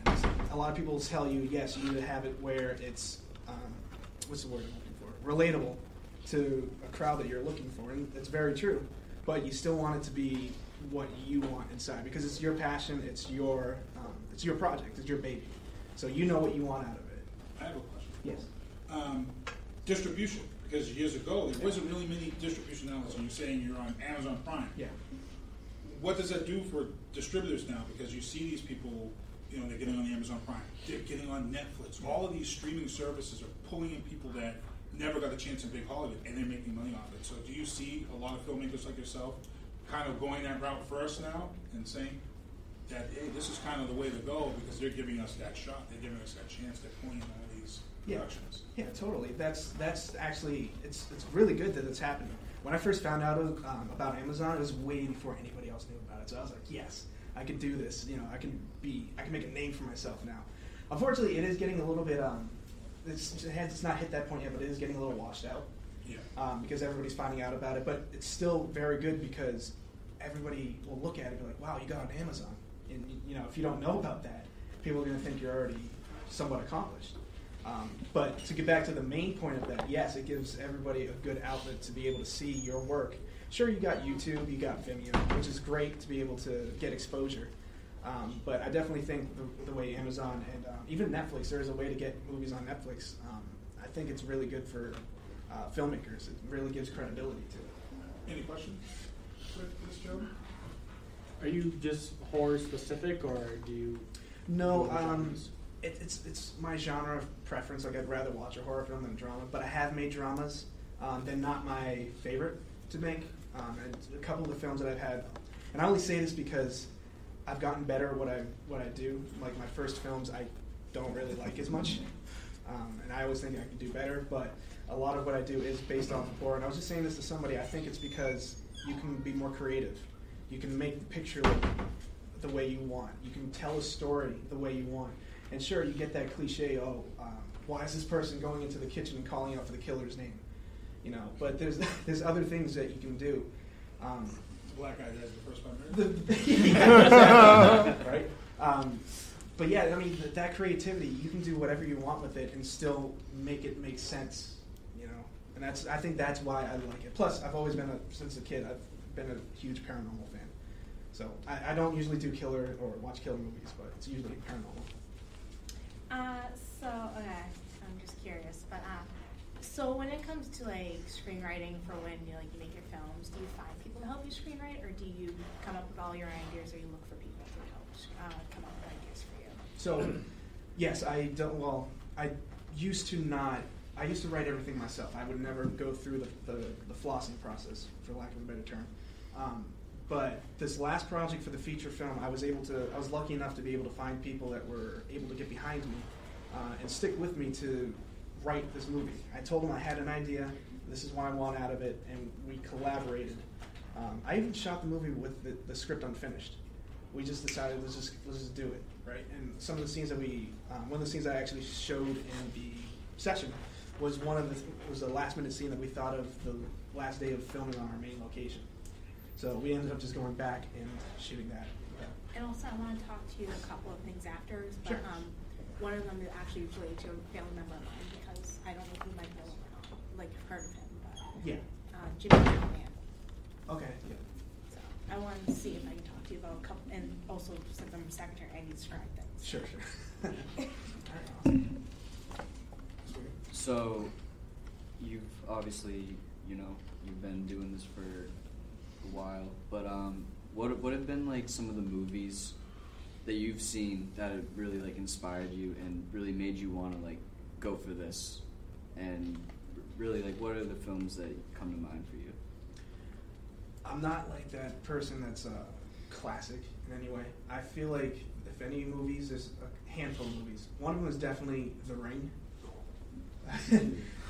And a lot of people tell you, yes, you need to have it where it's, what's the word I'm looking for? Relatable to a crowd that you're looking for, and it's very true. But you still want it to be what you want inside, because it's your passion, it's your project, it's your baby. So you know what you want out of it. I have a question. Yes. Distribution, because years ago there wasn't really many distribution outlets, and you're saying you're on Amazon Prime. Yeah. What does that do for distributors now? Because you see these people, they're getting on the Amazon Prime, they're getting on Netflix. All of these streaming services are pulling in people that never got a chance in big Hollywood, and they're making money off it. So do you see a lot of filmmakers like yourself kind of going that route first now and saying that, hey, this is kind of the way to go because they're giving us that shot, they're giving us that chance, they're pulling in all these productions? Yeah, totally. That's actually, it's really good that it's happening. When I first found out about Amazon, it was way before anybody else knew about it. So I was like, yes, I can do this. I can make a name for myself now. Unfortunately, it is getting a little bit, it's not hit that point yet, but it is getting a little washed out. Yeah. Because everybody's finding out about it. But it's still very good because everybody will look at it and be like, wow, you got on Amazon. And if you don't know about that, people are going to think you're already somewhat accomplished. But to get back to the main point of that, yes, it gives everybody a good outlet to be able to see your work. Sure, you got YouTube, you got Vimeo, which is great to be able to get exposure. But I definitely think the way Amazon and even Netflix, there is a way to get movies on Netflix. I think it's really good for filmmakers. It really gives credibility to it. Any questions for this, Joe? Are you just horror specific, or do you? No, it's my genre of preference. Like, I'd rather watch a horror film than a drama. But I have made dramas. They're not my favorite to make. And a couple of the films that I've had, and I only say this because I've gotten better at what I do. Like, my first films, I don't really like as much, and I always think I could do better. But a lot of what I do is based off of horror. And I was just saying this to somebody. I think it's because you can be more creative. You can make the picture look the way you want. You can tell a story the way you want. And sure, you get that cliche, why is this person going into the kitchen and calling out for the killer's name? You know, but there's other things that you can do. The black guy dies the first time, yeah, exactly, right? But yeah, I mean, that creativity, you can do whatever you want with it and still make it make sense, you know? And I think that's why I like it. Plus, I've always been, since a kid, I've been a huge paranormal fan. So I don't usually do killer or watch killer movies, but it's usually paranormal. Okay, I'm just curious, but so when it comes to like screenwriting for when you make your films, do you find people to help you screenwrite, or do you come up with all your ideas, or you look for people to help come up with ideas for you? So, yes, I don't. Well, I used to write everything myself. I would never go through the flossing process, for lack of a better term. But this last project for the feature film, I was lucky enough to be able to find people that were able to get behind me and stick with me to write this movie. I told them I had an idea, this is what I want out of it, and we collaborated. I even shot the movie with the script unfinished. We just decided let's just do it, right? And some of the scenes that one of the scenes I actually showed in the session was was a last minute scene that we thought of the last day of filming on our main location. So we ended up just going back and shooting that. And also, I want to talk to you a couple of things after, but Sure. One of them is actually related to a family member of mine, because I don't know if you might know him or not, like you've heard of him, but Yeah. Jimmy Dorman. Okay. Yeah. So I wanted to see if I can talk to you about a couple, and also since I'm secretary, I need to describe things. Sure. So, you've obviously, you've been doing this for a while, but what have been like some of the movies that you've seen that have really like inspired you and really made you want to like go for this? And really, like, what are the films that come to mind for you? I'm not like that person that's classic in any way. I feel like if any movies, there's a handful of movies. One of them is definitely The Ring.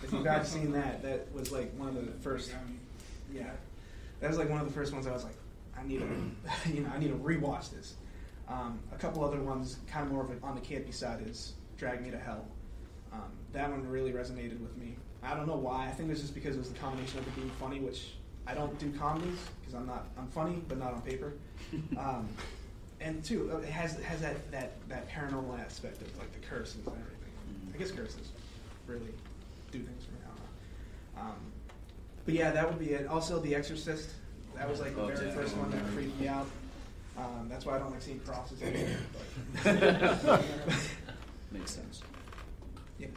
If you guys seen that was like one of the first. Yeah, that was like one of the first ones I was like, I need to rewatch this. A couple other ones, kind of more of on the campy side, is Drag Me to Hell. That one really resonated with me. I don't know why. I think it was just because it was the combination of it being funny, which I don't do comedies because I'm funny, but not on paper. And two, it has that paranormal aspect of like the curses and everything. I guess curses really do things for me. I don't know. But yeah, that would be it. Also, The Exorcist. That was like the very first one that freaked me out. That's why I don't like seeing crosses anymore. Makes sense. Yes.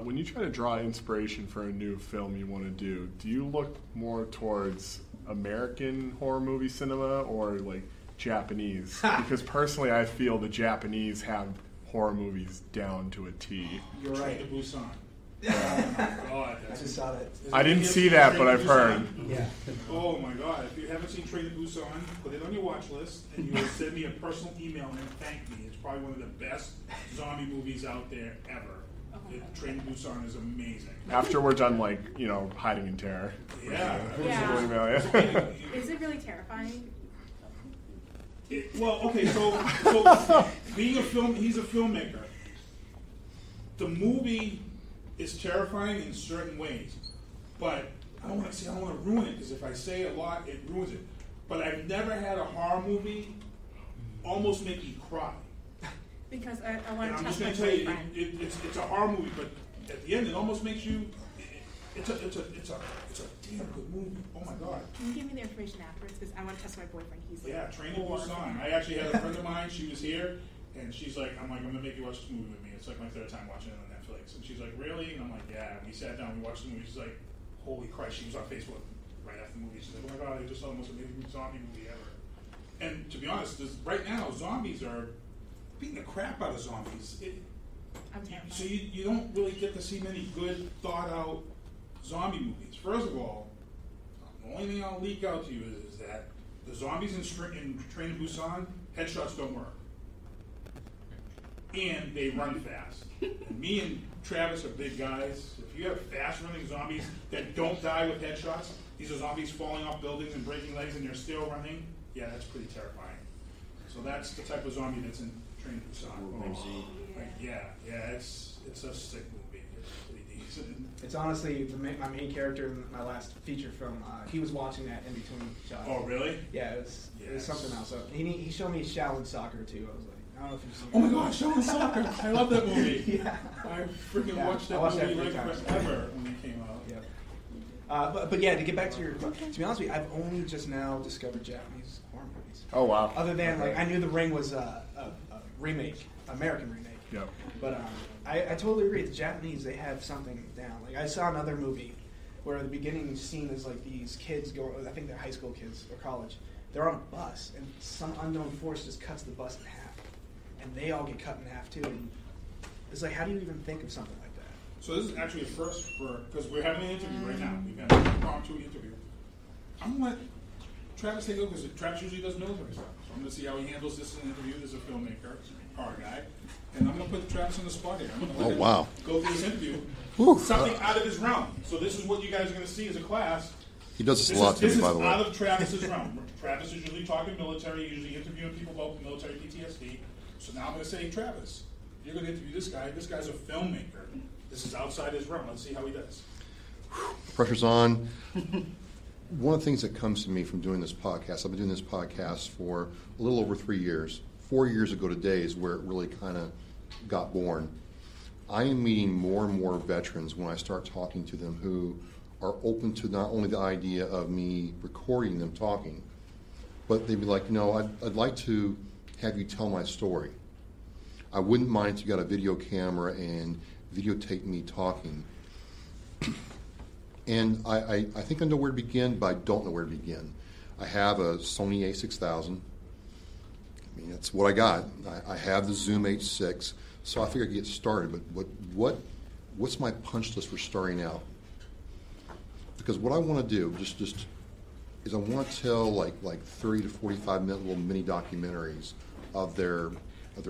When you try to draw inspiration for a new film you want to do you look more towards American horror movie cinema or like Japanese? Because personally, I feel the Japanese have horror movies down to a T. You're right. Train to Busan. Oh my God! I just saw that. I didn't see that, but I've heard. Yeah. Oh my God! If you haven't seen Train to Busan, put it on your watch list, and you will send me a personal email and thank me. It's probably one of the best zombie movies out there ever. Train to Busan is amazing. After we're done, like, Hiding in Terror. Yeah. We'll email you. Is it really terrifying? So being he's a filmmaker. The movie is terrifying in certain ways, but I don't want to ruin it, because if I say a lot, it ruins it. But I've never had a horror movie almost make me cry. Because I want And to I'm test just my going to tell you, boyfriend. it's a horror movie, but at the end, it almost makes you. It's a damn good movie. Oh my god. Can you give me the information afterwards? Because I want to test my boyfriend. He's like, Yeah, Train to Busan. I actually had a friend of mine. She was here, and she's like, I'm gonna make you watch this movie with me. It's like my third time watching it on Netflix, and she's like, really? And I'm like, yeah. And we sat down, we watched the movie. She's like, holy Christ. She was on Facebook right after the movie. She's like, oh my god, I just saw the most amazing zombie movie ever. And to be honest, right now zombies are beating the crap out of zombies. So you don't really get to see many good thought out zombie movies. First of all, the only thing I'll leak out to you is that the zombies in Train to Busan, headshots don't work. And they run fast. And me and Travis are big guys. If you have fast running zombies that don't die with headshots, these are zombies falling off buildings and breaking legs and they're still running, yeah, that's pretty terrifying. So that's the type of zombie that's in Train to Busan. It's a sick movie. It's pretty decent. It's honestly my main character in my last feature film. He was watching that in between shots. Oh, really? Yeah, it was something else. He showed me Shaolin Soccer too. I was like, I don't know if you've seen it. Oh my gosh, Shaolin Soccer! I love that movie. Yeah. I freaking watched that movie like forever when it came out. Yeah. But yeah, to get back to your, to be honest with you, I've only just now discovered Japanese horror movies. Oh wow! Other than like, I knew The Ring was a remake, American remake. Yeah. But I totally agree. The Japanese, they have something down. Like I saw another movie where the beginning scene is like these kids go. I think they're high school kids or college. They're on a bus, and some unknown force just cuts the bus in half, and they all get cut in half too. And it's like, how do you even think of something like that? So this is actually a first because we're having an interview right now. We've got an impromptu interview. I'm gonna let Travis take over because Travis usually does military stuff. So I'm gonna see how he handles this in an interview as a filmmaker, horror guy, and I'm gonna put Travis on the spot here. I'm gonna let him go through this interview. Something out of his realm. So this is what you guys are gonna see as a class. He does this a lot to me, by the way. This is out of Travis's realm. Travis is usually talking military, usually interviewing people about military PTSD. So now I'm going to say, Travis, you're going to interview this guy. This guy's a filmmaker. This is outside his realm. Let's see how he does. Pressure's on. One of the things that comes to me from doing this podcast, I've been doing this podcast for a little over 3 years. 4 years ago today is where it really kind of got born. I am meeting more and more veterans when I start talking to them who are open to not only the idea of me recording them talking, but they'd be like, I'd like to have you tell my story. I wouldn't mind if you got a video camera and videotape me talking. And I think I know where to begin, but I don't know where to begin. I have a Sony a6000. I mean, that's what I got. I have the Zoom H6, so I figured I could get started. But what's my punch list for starting out? Because what I want to do just is I want to tell like 30 to 45 minute little mini documentaries of their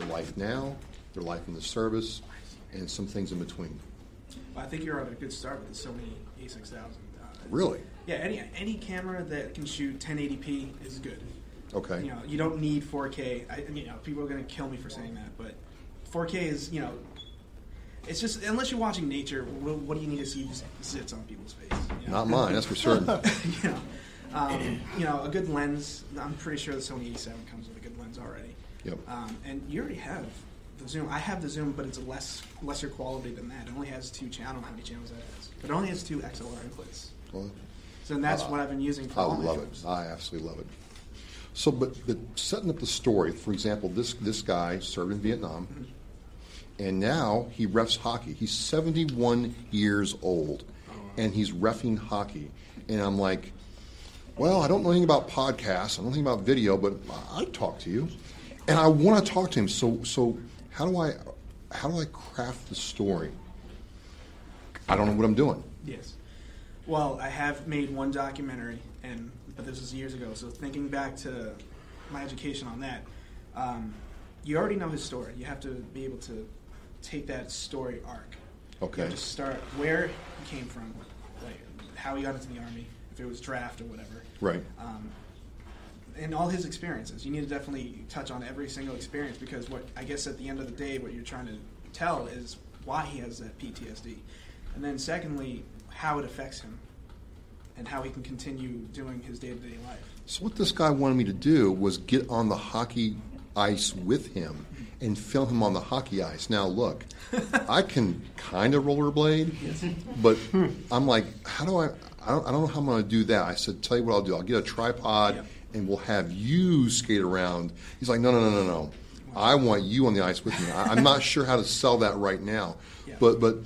life now, their life in the service, and some things in between. Well, I think you're on a good start with the Sony a6000. Really? Yeah, any camera that can shoot 1080p is good. Okay. You don't need 4K. People are going to kill me for saying that, but 4K is, it's just, unless you're watching nature, what do you need to see just zits on people's face? Not mine, that's for certain. A good lens. I'm pretty sure the Sony A7 comes with a good lens already. Yep. And you already have the zoom. I have the zoom, but it's a lesser quality than that. It only has 2 channels. I don't know how many channels that has. But it only has 2 XLR inputs. Well, so that's what I've been using for all my love films. it. I absolutely love it. So, but setting up the story, for example, this guy served in Vietnam, and now he refs hockey. He's 71 years old, and he's reffing hockey. And I'm like, well, I don't know anything about podcasts. I don't know anything about video, but I talk to you, and I want to talk to him. So how do I craft the story? I don't know what I'm doing. Yes. Well, I have made one documentary, but this was years ago. So thinking back to my education on that, you already know his story. You have to be able to take that story arc. Okay. You have to start where he came from, like how he got into the Army, if it was draft or whatever. Right. And all his experiences. You need to definitely touch on every single experience, because what I guess at the end of the day, what you're trying to tell is why he has that PTSD. And then secondly, how it affects him and how he can continue doing his day-to-day life. So what this guy wanted me to do was get on the hockey ice with him and film him on the hockey ice. Now, look, I can kind of rollerblade, but I'm like, how do I don't know how I'm going to do that. I said, tell you what I'll do. I'll get a tripod, and we'll have you skate around. He's like, no. I want you on the ice with me. I'm not sure how to sell that right now. But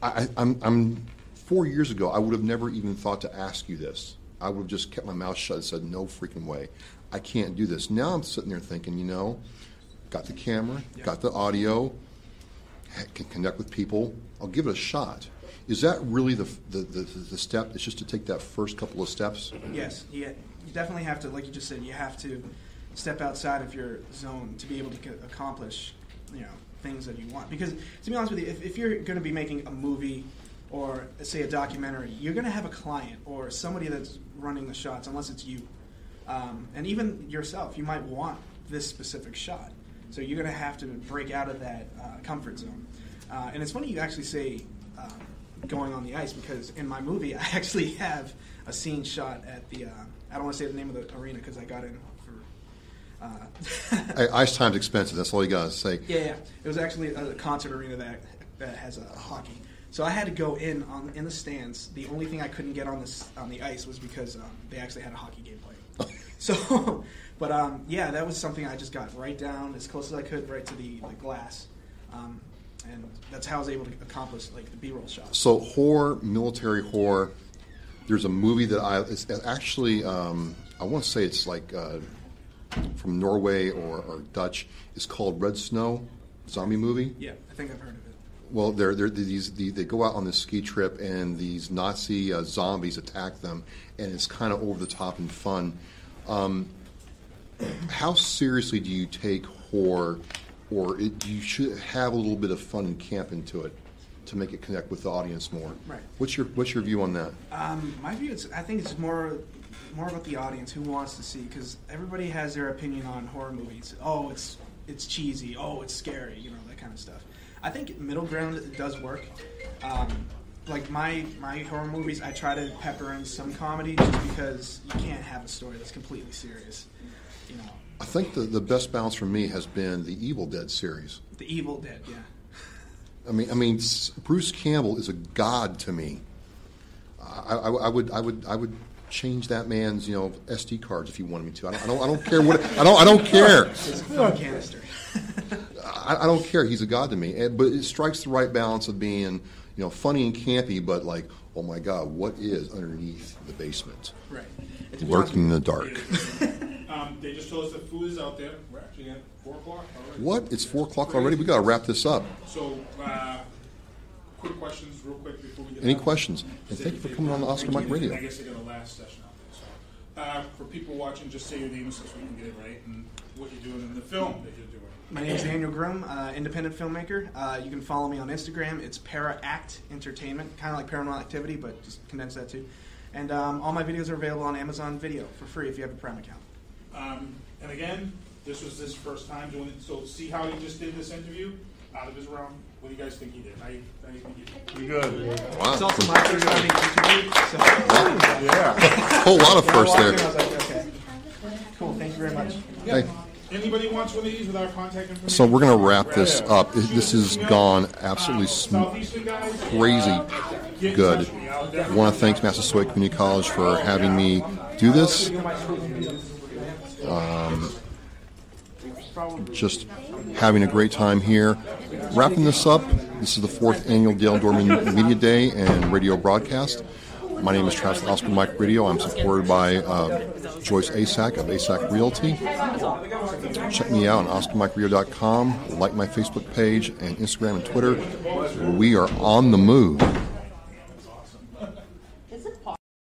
I'm 4 years ago, I would have never even thought to ask you this. I would have just kept my mouth shut and said, no freaking way. I can't do this. Now I'm sitting there thinking, got the camera, got the audio, can connect with people. I'll give it a shot. Is that really the step? It's just to take that first couple of steps? Yes. You definitely have to, like you just said, you have to step outside of your zone to be able to accomplish, things that you want. Because, to be honest with you, if you're going to be making a movie or, say, a documentary, you're going to have a client or somebody that's running the shots, unless it's you. And even yourself, you might want this specific shot. So you're going to have to break out of that comfort zone. And it's funny you actually say going on the ice, because in my movie, I actually have a scene shot at the, I don't want to say the name of the arena because I got in for... Ice time's expensive, that's all you got to say. Yeah. It was actually a concert arena that has a hockey. So I had to go in the stands. The only thing I couldn't get on the ice was because they actually had a hockey game playing. So, but that was something I just got right down as close as I could, right to the glass, and that's how I was able to accomplish the B-roll shots. So horror, military horror. There's a movie that it's actually I want to say it's from Norway or Dutch. It's called Red Snow, zombie movie. Yeah, I think I've heard of it. Well, they go out on this ski trip, and these Nazi zombies attack them, and it's kind of over the top and fun. How seriously do you take horror, or you should have a little bit of fun and camp into it to make it connect with the audience more? Right. What's your view on that? My view is, I think it's more about the audience, who wants to see, because everybody has their opinion on horror movies. Oh, it's cheesy. Oh, it's scary. That kind of stuff. I think middle ground does work. Like my horror movies, I try to pepper in some comedy just because you can't have a story that's completely serious. I think the best balance for me has been the Evil Dead series. The Evil Dead, yeah. I mean, Bruce Campbell is a god to me. I would change that man's SD cards if you wanted me to. I don't care what I don't care. It's a phone canister. I don't care. He's a god to me. But it strikes the right balance of being funny and campy, but oh my God, what is underneath the basement? Right. Lurking in the dark. They just told us that food is out there. We're actually at 4 o'clock already. What? It's 4 o'clock already? We got to wrap this up. So, quick questions, real quick, before we get Any questions? And thank you for coming on the Oscar Mike Radio. I guess I got a last session out there. So, for people watching, just say your name so we can get it right and what you're doing in the film that you're doing. My name is Daniel Grum, independent filmmaker. You can follow me on Instagram. It's Para Act Entertainment, kind of like Paranormal Activity, but just condense that too. And all my videos are available on Amazon Video for free if you have a Prime account. And again, this was his first time doing it. So see how he just did this interview out of his realm. What do you guys think he did? How do you think he did? Pretty good. Wow. It's also my first time interview. So yeah. A whole lot of firsts there. I was like, okay. Cool. Thank you very much. Hey. Anybody wants one of these with our contact information? So we're going to wrap this up. This has gone absolutely crazy good. I want to thank Massasoit Community College for having me do this. Just having a great time here. Wrapping this up, this is the 4th annual Dale Dorman Media Day and radio broadcast. My name is Travis Oscar Mike Radio. I'm supported by Joyce Asak of Asak Realty. Check me out on OscarMikeRadio.com. Like my Facebook page and Instagram and Twitter. We are on the move.